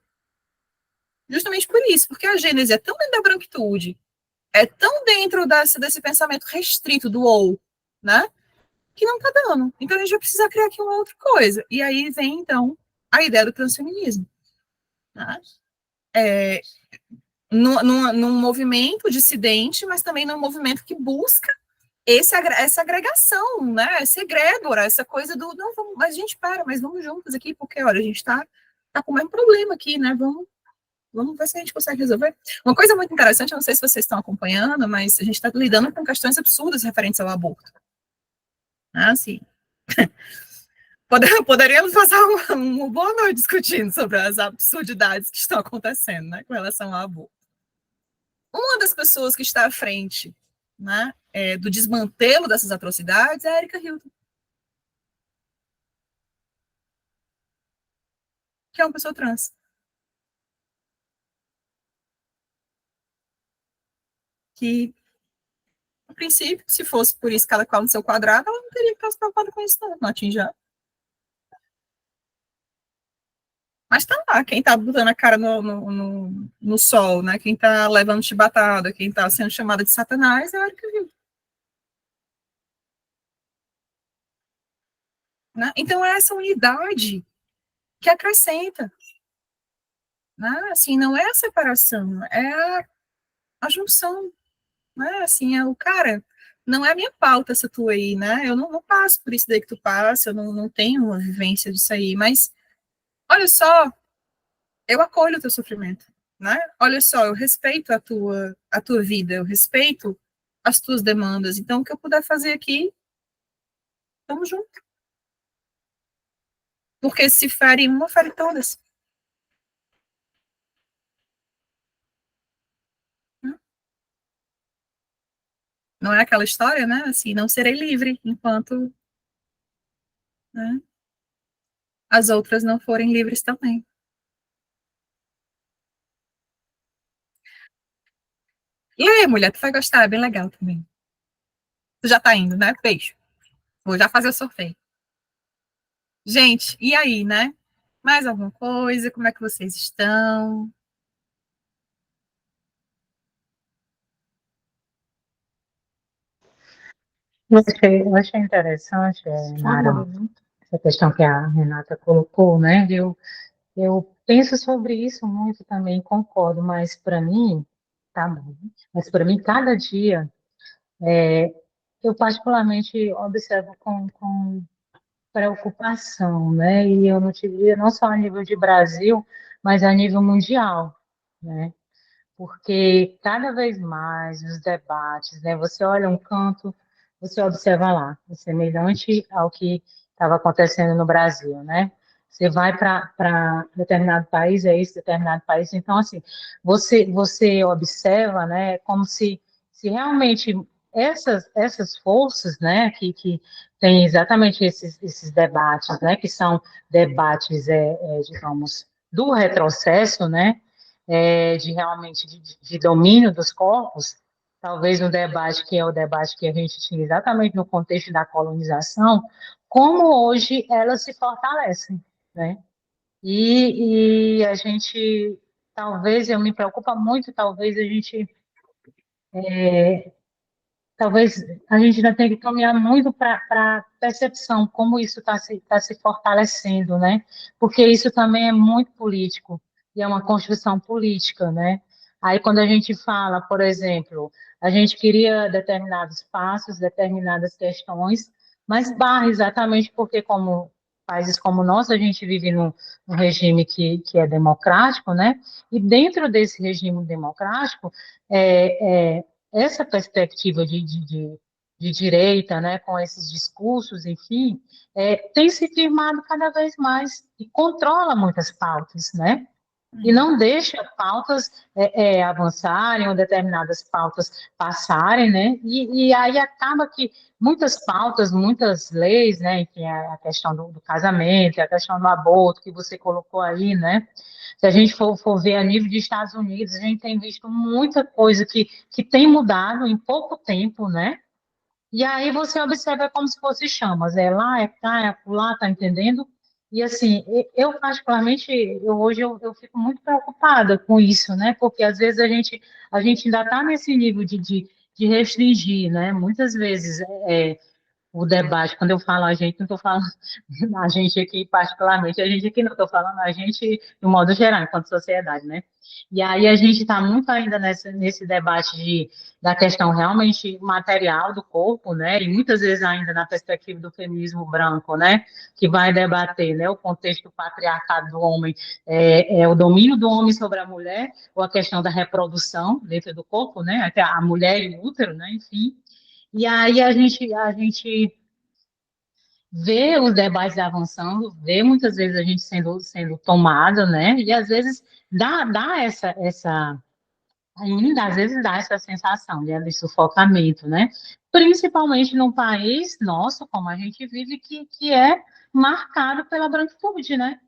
Justamente por isso, porque a gênese é tão dentro da branquitude, é tão dentro desse pensamento restrito do ou, né? Que não está dando. Então a gente vai precisar criar aqui uma outra coisa. E aí vem, então, a ideia do transfeminismo. Né? Num movimento dissidente, mas também num movimento que busca essa agregação, né? Essa egrégora, essa coisa do, não, vamos, mas a gente mas vamos juntos aqui, porque, olha, a gente tá com o mesmo problema aqui, né? Vamos ver se a gente consegue resolver. Uma coisa muito interessante, eu não sei se vocês estão acompanhando, mas a gente está lidando com questões absurdas referentes ao aborto. Assim, poderíamos passar uma boa noite discutindo sobre as absurdidades que estão acontecendo, né, com relação ao aborto. Uma das pessoas que está à frente, né, do desmantelo dessas atrocidades é a Erika Hilton, que é uma pessoa trans. Que, a princípio, se fosse por isso que ela caiu no seu quadrado, ela não teria que estar se preocupada com isso, não atinge ela. Mas tá lá, quem tá botando a cara no sol, né? Quem tá levando chibatada, quem tá sendo chamada de Satanás é a Erika Hilton. Né? Então é essa unidade que acrescenta. Né? Assim, não é a separação, é a junção. Né? Assim, o cara, não é a minha pauta essa tua aí, né? Eu não passo por isso daí que tu passa, eu não tenho uma vivência disso aí, mas olha só, eu acolho o teu sofrimento, né? Olha só, eu respeito a tua vida, eu respeito as tuas demandas, então o que eu puder fazer aqui, tamo junto. Porque se fere uma, fere todas. Não é aquela história, né? Assim, não serei livre enquanto, né, as outras não forem livres também. E aí, mulher, tu vai gostar, é bem legal também. Tu já tá indo, né? Beijo. Vou já fazer o sorteio. Gente, e aí, né? Mais alguma coisa? Como é que vocês estão? Eu achei interessante, Nara, essa questão que a Renata colocou, né? Eu penso sobre isso muito também, concordo, mas para mim, tá bom, mas para mim, cada dia, eu particularmente observo com preocupação, né? E eu não te diria não só a nível de Brasil, mas a nível mundial, né? Porque cada vez mais os debates, né? Você olha um canto, você observa lá, é semelhante ao que estava acontecendo no Brasil, né? Você vai para determinado país, é esse determinado país, então assim, você observa, né? Como se realmente essas forças, né? Que tem exatamente esses debates, né? Que são debates, digamos, do retrocesso, né, de realmente de domínio dos corpos, talvez um debate que é o debate que a gente tinha exatamente no contexto da colonização, como hoje elas se fortalecem, né? E a gente, talvez, eu me preocupa muito, talvez a gente ainda tenha que caminhar muito para a percepção, como isso tá se fortalecendo, né? Porque isso também é muito político, e é uma construção política, né? Aí, quando a gente fala, por exemplo, a gente queria determinados passos, determinadas questões, mas barra exatamente porque, como países como o nosso, a gente vive num regime que é democrático, né? E dentro desse regime democrático, essa perspectiva de direita, né, com esses discursos, enfim, tem se firmado cada vez mais e controla muitas pautas, né? E não deixa pautas avançarem ou determinadas pautas passarem, né? E aí acaba que muitas pautas, muitas leis, né? Enfim, a questão do casamento, a questão do aborto que você colocou aí, né? Se a gente for ver a nível de Estados Unidos, a gente tem visto muita coisa que tem mudado em pouco tempo, né? E aí você observa como se fosse chamas, é lá, é cá, é lá, tá entendendo? E assim, eu particularmente, hoje eu fico muito preocupada com isso, né? Porque às vezes a gente ainda está nesse nível de restringir, né? Muitas vezes o debate, quando eu falo a gente, não estou falando a gente aqui particularmente, a gente aqui não estou falando a gente de um modo geral, enquanto sociedade, né? E aí a gente está muito ainda nesse debate da questão realmente material do corpo, né? E muitas vezes ainda na perspectiva do feminismo branco, né? Que vai debater, né? O contexto patriarcado do homem, o domínio do homem sobre a mulher, ou a questão da reprodução dentro do corpo, né? Até a mulher e o útero, né? Enfim. E aí a gente vê os debates avançando, vê muitas vezes a gente sendo tomada, né? E às vezes dá ainda às vezes dá essa sensação, né, de sufocamento, né? Principalmente num país nosso, como a gente vive, que é marcado pela branquitude, né?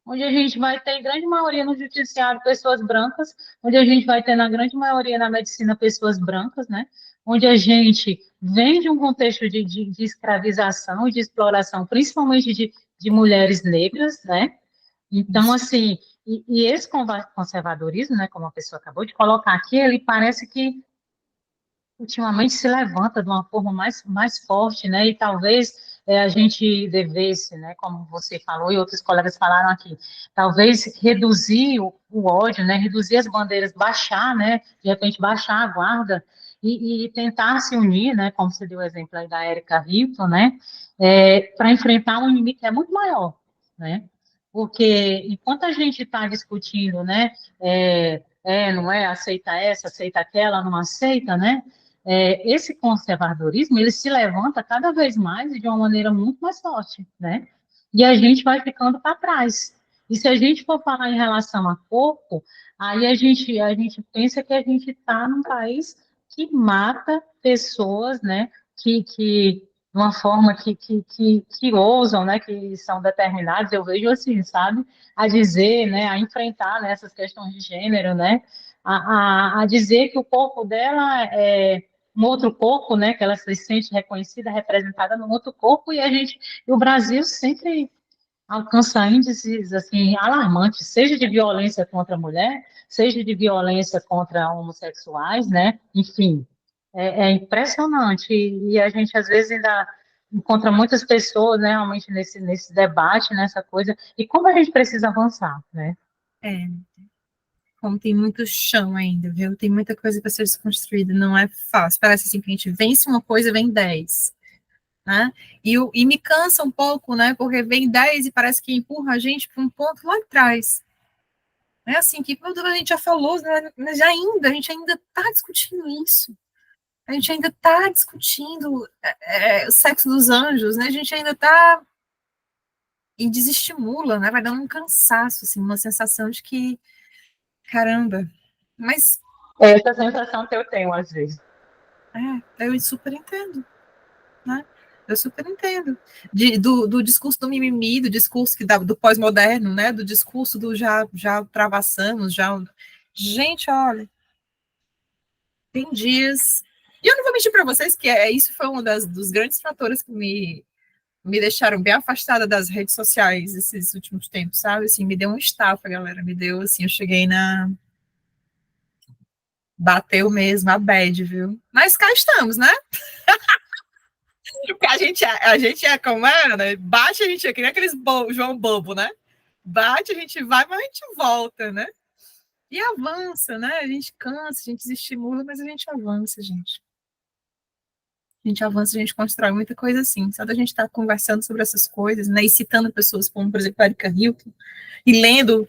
Onde a gente vai ter, em grande maioria, no judiciário, pessoas brancas, onde a gente vai ter, na grande maioria, na medicina, pessoas brancas, né? Onde a gente vem de um contexto de escravização e de exploração, principalmente de mulheres negras, né? Então, assim, e esse conservadorismo, né, como a pessoa acabou de colocar aqui, ele parece que ultimamente se levanta de uma forma mais forte, né? E talvez a gente devesse, né, como você falou e outros colegas falaram aqui, talvez reduzir o ódio, né? Reduzir as bandeiras, baixar, né? De repente baixar a guarda e tentar se unir, né? Como você deu o exemplo aí da Erika Hilton, né? Para enfrentar um inimigo que é muito maior, né? Porque enquanto a gente está discutindo, né? Não é, aceita essa, aceita aquela, não aceita, né? Esse conservadorismo, ele se levanta cada vez mais e de uma maneira muito mais forte, né? E a gente vai ficando para trás. E se a gente for falar em relação a corpo, aí a gente pensa que a gente está num país que mata pessoas, né? De uma forma que ousam, né? Que são determinados, eu vejo assim, sabe? A dizer, né? A enfrentar, né, essas questões de gênero, né? A dizer que o corpo dela é um outro corpo, né, que ela se sente reconhecida, representada num outro corpo, e o Brasil sempre alcança índices, assim, alarmantes, seja de violência contra a mulher, seja de violência contra homossexuais, né, enfim, é impressionante, e a gente, às vezes, ainda encontra muitas pessoas, né, realmente, nesse debate, nessa coisa, e como a gente precisa avançar, né? Como tem muito chão ainda, viu? Tem muita coisa para ser desconstruída, não é fácil. Parece assim que a gente vence uma coisa, vem 10, né? E me cansa um pouco, né? Porque vem 10 e parece que empurra a gente para um ponto lá atrás. É assim que quando a gente já falou, né, mas a gente ainda está discutindo isso. A gente ainda está discutindo o sexo dos anjos, né? A gente ainda está e desestimula, né? Vai dando um cansaço, assim, uma sensação de que, caramba, mas Essa sensação que eu tenho, às vezes. eu super entendo, né? Eu super entendo. Do discurso do mimimi, do discurso do pós-moderno, né? Do discurso do já ultrapassamos, já. Gente, olha, tem dias. E eu não vou mentir para vocês que isso foi um dos grandes fatores que me deixaram bem afastada das redes sociais esses últimos tempos, sabe? Assim, me deu um estafa, galera. Me deu, assim, eu cheguei na. Bateu mesmo a bad, viu? Mas cá estamos, né? Porque a gente é como é, né? Bate, a gente é que nem aqueles João Bobo, né? Bate, a gente vai, mas a gente volta, né? E avança, né? A gente cansa, a gente desestimula, mas a gente avança, gente. A gente avança, a gente constrói muita coisa assim. Só da gente estar conversando sobre essas coisas, né? E citando pessoas como, por exemplo, a Erika Hilton, e lendo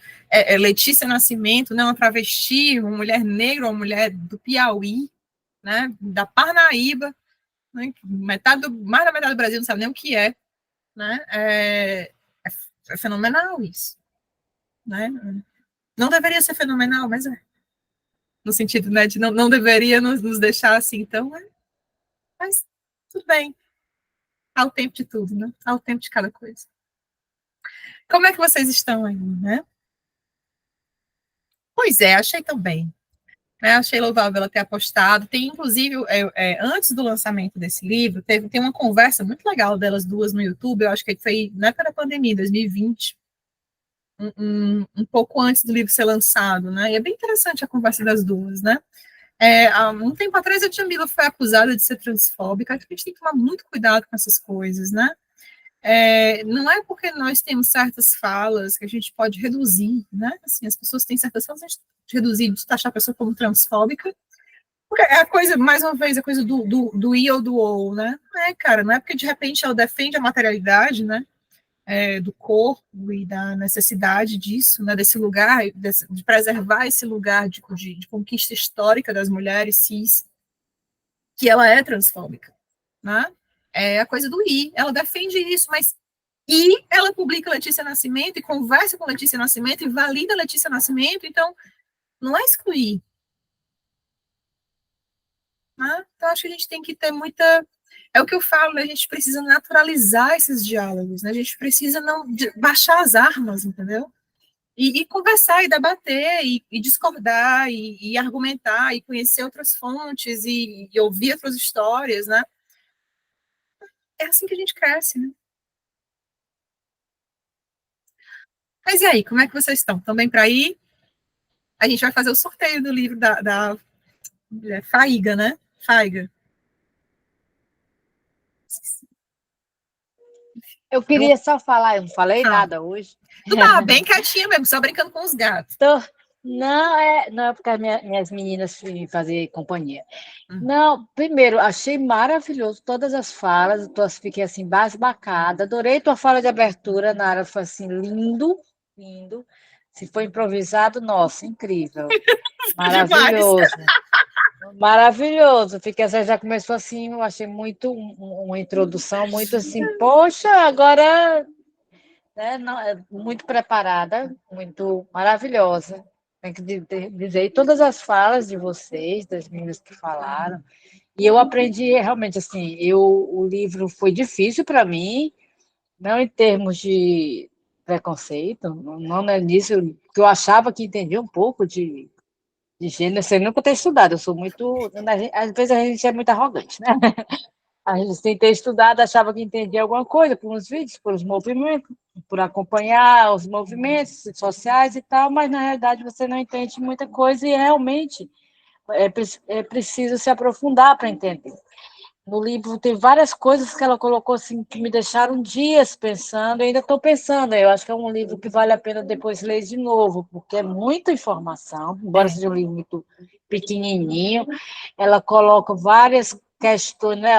Letícia Nascimento, né? Uma travesti, uma mulher negra, uma mulher do Piauí, né? Da Parnaíba, né? Mais da metade do Brasil não sabe nem o que é, né? É fenomenal isso, né? Não deveria ser fenomenal, mas é. No sentido, né, de não deveria nos deixar assim, então, mas tudo bem. Há o tempo de tudo, né? Há o tempo de cada coisa. Como é que vocês estão aí, né? Pois é, achei também. Né? Achei louvável ela ter apostado. Tem, inclusive, antes do lançamento desse livro, tem uma conversa muito legal delas duas no YouTube, eu acho que foi na época da pandemia, 2020, um pouco antes do livro ser lançado, né? E é bem interessante a conversa das duas, né? Há um tempo atrás, a Djamila foi acusada de ser transfóbica. Acho que a gente tem que tomar muito cuidado com essas coisas, né? Não é porque nós temos certas falas que a gente pode reduzir, né? Assim, as pessoas têm certas falas, a gente pode reduzir, de taxar a pessoa como transfóbica, porque é a coisa, mais uma vez, a coisa do i ou do ou, né? Não é, cara, não é porque de repente ela defende a materialidade, né? Do corpo e da necessidade disso, né, desse lugar, de preservar esse lugar de conquista histórica das mulheres cis, que ela é transfóbica, né? É a coisa do I, ela defende isso, mas ela publica Letícia Nascimento e conversa com Letícia Nascimento e valida Letícia Nascimento, então não é excluir, né? Então acho que a gente tem que ter muita. É o que eu falo, né? A gente precisa naturalizar esses diálogos, né? A gente precisa não baixar as armas, entendeu? E conversar, e debater, e discordar, e argumentar, e conhecer outras fontes, e ouvir outras histórias, né? É assim que a gente cresce, né? Mas e aí, como é que vocês estão? Estão bem para ir? A gente vai fazer o sorteio do livro da Faiga, né? Faiga. Eu queria só falar, eu não falei nada hoje. Tu tava bem quietinha mesmo, só brincando com os gatos. Não é porque as minhas meninas me fazer companhia. Não, primeiro, achei maravilhoso todas as falas, fiquei assim, basbacada, adorei tua fala de abertura, Nara, foi assim, lindo, lindo. Se foi improvisado, nossa, incrível, maravilhoso. Maravilhoso, fiquei, você já começou assim, eu achei muito uma introdução muito assim, poxa, agora, né, não, muito preparada, muito maravilhosa. Tem que dizer todas as falas de vocês, das meninas que falaram. E eu aprendi realmente assim, o livro foi difícil para mim, não em termos de preconceito, não é nisso, que eu achava que entendia um pouco de gênero, sem nunca ter estudado, eu sou muito, às vezes a gente é muito arrogante, né? A gente sem ter estudado achava que entendia alguma coisa por uns vídeos, por os movimentos, por acompanhar os movimentos sociais e tal, mas na realidade você não entende muita coisa e realmente é preciso se aprofundar para entender. No livro tem várias coisas que ela colocou assim que me deixaram dias pensando, e ainda estou pensando. Eu acho que é um livro que vale a pena depois ler de novo, porque é muita informação, embora seja um livro muito pequenininho. Ela coloca várias questões, né?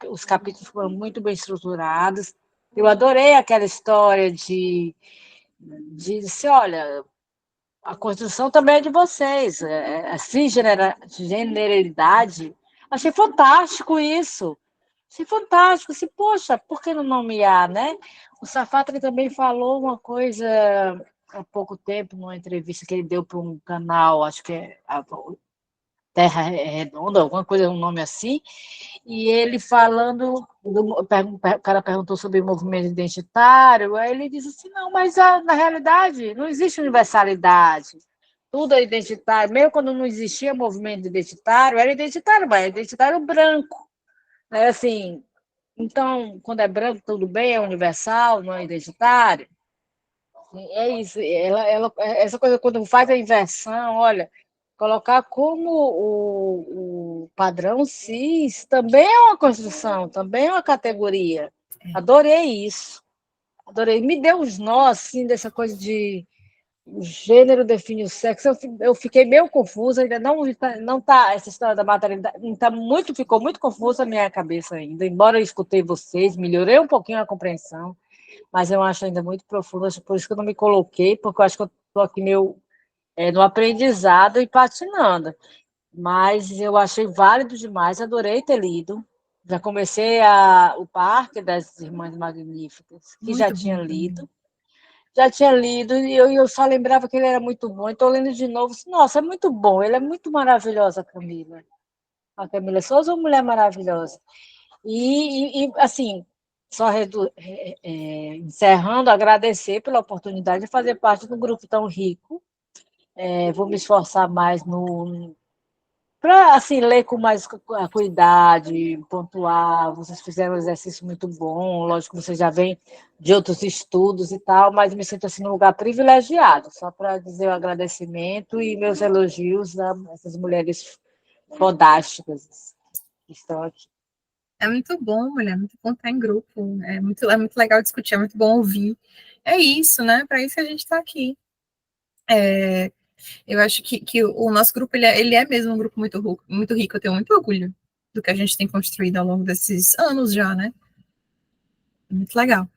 Os capítulos foram muito bem estruturados. Eu adorei aquela história de dizer, olha, a construção também é de vocês, a cisgeneralidade. Achei fantástico isso. Achei fantástico. Assim, poxa, por que não nomear, né? O Sarfati também falou uma coisa há pouco tempo, numa entrevista que ele deu para um canal, acho que é Terra Redonda, alguma coisa, um nome assim, e ele falando, o cara perguntou sobre o movimento identitário, aí ele disse assim, não, mas na realidade não existe universalidade, tudo é identitário, mesmo quando não existia movimento identitário, era identitário, mas era identitário branco, né? Assim, então, quando é branco, tudo bem, é universal, não é identitário. É isso. Essa coisa, quando faz a inversão, olha, colocar como o padrão cis também é uma construção, também é uma categoria. Adorei isso. Adorei. Me deu uns nós, assim, dessa coisa de o gênero define o sexo. Eu fiquei meio confusa, ainda não tá essa história da maternidade, ficou muito confusa na minha cabeça ainda. Embora eu escutei vocês, melhorei um pouquinho a compreensão, mas eu acho ainda muito profunda, por isso que eu não me coloquei, porque eu acho que eu estou aqui meio no aprendizado e patinando. Mas eu achei válido demais, adorei ter lido. Já comecei o Parque das Irmãs Magníficas, que Muito bom já tinha lido, e eu só lembrava que ele era muito bom. Estou lendo de novo, nossa, é muito bom, ele é muito maravilhosa, Camila. A Camila Souza é uma mulher maravilhosa. E assim, só encerrando, agradecer pela oportunidade de fazer parte de um grupo tão rico. Vou me esforçar mais para assim, ler com mais cuidado, pontuar. Vocês fizeram um exercício muito bom, lógico que vocês já vêm de outros estudos e tal, mas me sinto assim num lugar privilegiado, só para dizer o agradecimento e meus elogios a essas mulheres fodásticas que estão aqui. É muito bom, mulher, é muito bom estar em grupo, é muito legal discutir, é muito bom ouvir. É isso, né? Para isso que a gente está aqui. Eu acho que o nosso grupo, ele é mesmo um grupo muito rico, eu tenho muito orgulho do que a gente tem construído ao longo desses anos já, né? Muito legal.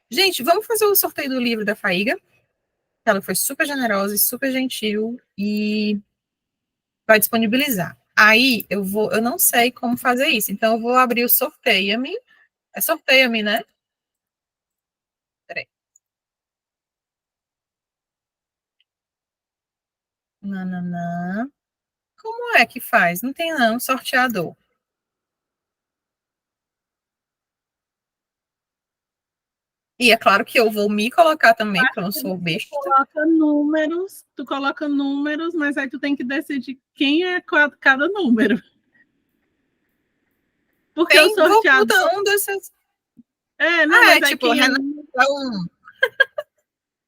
Gente, vamos fazer o sorteio do livro da Faiga. Ela foi super generosa e super gentil e vai disponibilizar. Aí eu não sei como fazer isso, então eu vou abrir o Sorteia-me. É Sorteia-me, né? Peraí. Nananã. Como é que faz? Não tem não, sorteador. E é claro que eu vou me colocar também, porque eu não sou besta. Tu coloca números, mas aí tu tem que decidir quem é cada número. Porque o sorteador... Vou mudando essas... mas tipo, Renata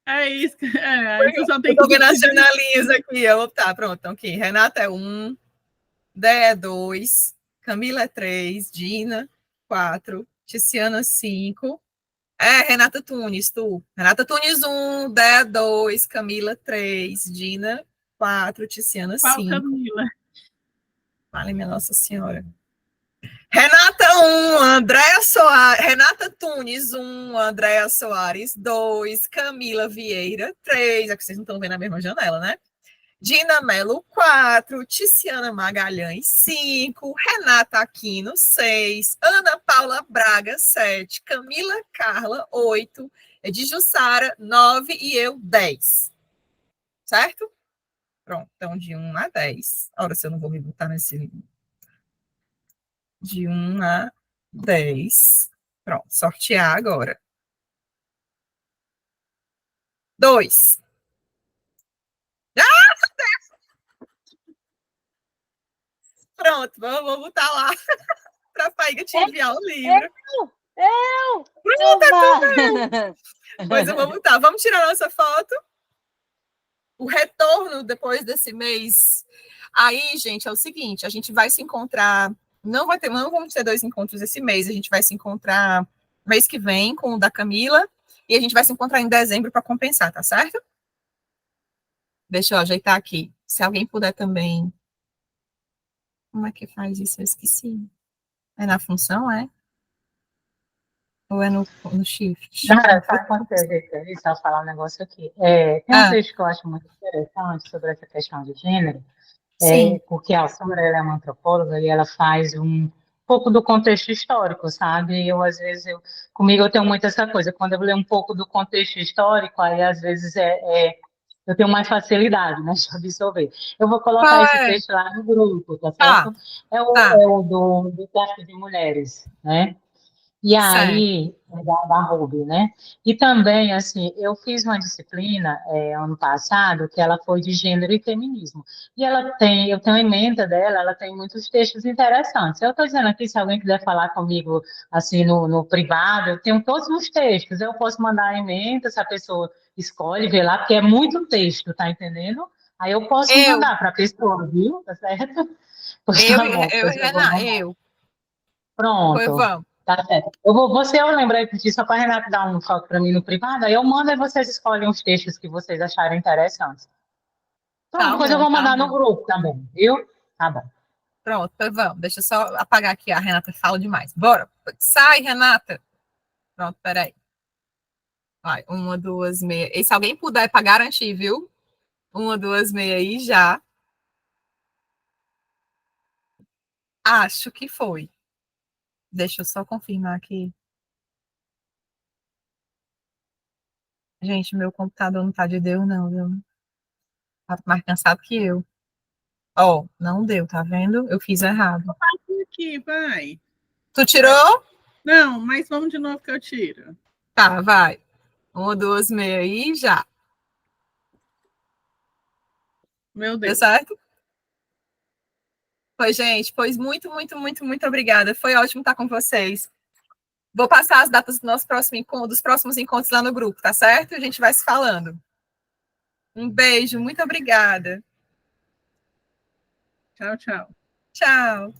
É isso. Aí tu só tem que... Eu tô vendo as janelinhas aqui. Tá, pronto. Então aqui, Renata é 1, Dé é 2, Camila é 3, Dina 4, Tiziana 5. Renata Tunes, tu. Renata Tunes 1, Dé 2, Camila 3, Dina 4, Tiziana 5. Qual Camila? Vale, minha Nossa Senhora. Renata 1, Andréa Soares, Renata Tunes 1, Andréa Soares 2, Camila Vieira 3, é que vocês não estão vendo a mesma janela, né? Dina Melo 4, Tiziana Magalhães 5, Renata Aquino 6, Ana Paula Braga 7, Camila Carla 8, Edjussara 9 e eu 10. Certo? Pronto, então de 1 a 10. Ora, se eu não vou me botar nesse... De 1 a 10. Pronto, sortear agora. 2. Pronto, vou botar lá para a Faiga te enviar o livro. Pronto, é tu. Pois eu vou botar. Vamos tirar nossa foto. O retorno depois desse mês. Aí, gente, é o seguinte, a gente vai se encontrar... Não vamos ter 2 encontros esse mês, a gente vai se encontrar mês que vem com o da Camila e a gente vai se encontrar em dezembro para compensar, tá certo? Deixa eu ajeitar aqui. Se alguém puder também... Como é que faz isso? Eu esqueci. É na função, é? Ou é no shift? Cara, sabe quando você ajeita isso? Vou falar um negócio aqui. Tem um texto que eu acho muito interessante sobre essa questão de gênero, porque a Sandra ela é uma antropóloga e ela faz um pouco do contexto histórico, sabe? E eu, às vezes, comigo eu tenho muito essa coisa, quando eu leio um pouco do contexto histórico, aí às vezes eu tenho mais facilidade, né, de absorver. Eu vou Qual colocar esse é? texto lá no grupo, tá Tá, certo? É o, tá, é o do tráfico de mulheres, né? E certo. aí, da Ruby, né? E também, assim, eu fiz uma disciplina ano passado que ela foi de gênero e feminismo. E eu tenho a ementa dela, ela tem muitos textos interessantes. Eu estou dizendo aqui, se alguém quiser falar comigo, assim, no privado, eu tenho todos os textos. Eu posso mandar a ementa, se a pessoa escolhe, ver lá, porque é muito texto, tá entendendo? Aí eu posso Eu, mandar para a pessoa, viu? Tá certo? Pois eu, tá bom, eu, pois eu vou Renan, mandar. eu. Pois Pronto. vamos. Tá certo. Eu lembrei aqui, só para a Renata dar um toque para mim no privado, aí eu mando e vocês escolhem os textos que vocês acharem interessantes. Pronto, depois eu vou Tá mandar no bom. grupo também, viu? Tá bom. Pronto, pois vamos. Deixa eu só apagar aqui, a Renata fala demais. Bora. Sai, Renata. Pronto, peraí. Vai, uma, duas, meia. E se alguém puder, para garantir, viu? Uma, duas, meia aí já. Acho que foi. Deixa eu só confirmar aqui. Gente, meu computador não tá de Deus, não, viu? Tá mais cansado que eu. Ó, não deu, tá vendo? Eu fiz errado. Aqui, vai. Tu tirou? Não, mas vamos de novo que eu tiro. Tá, vai. Uma, duas, meia aí já. Meu Deu Deus. certo? Pois, gente, pois muito, muito, muito, muito obrigada. Foi ótimo estar com vocês. Vou passar as datas do nosso dos próximos encontros lá no grupo, tá certo? A gente vai se falando. Um beijo, muito obrigada. Tchau, tchau. Tchau.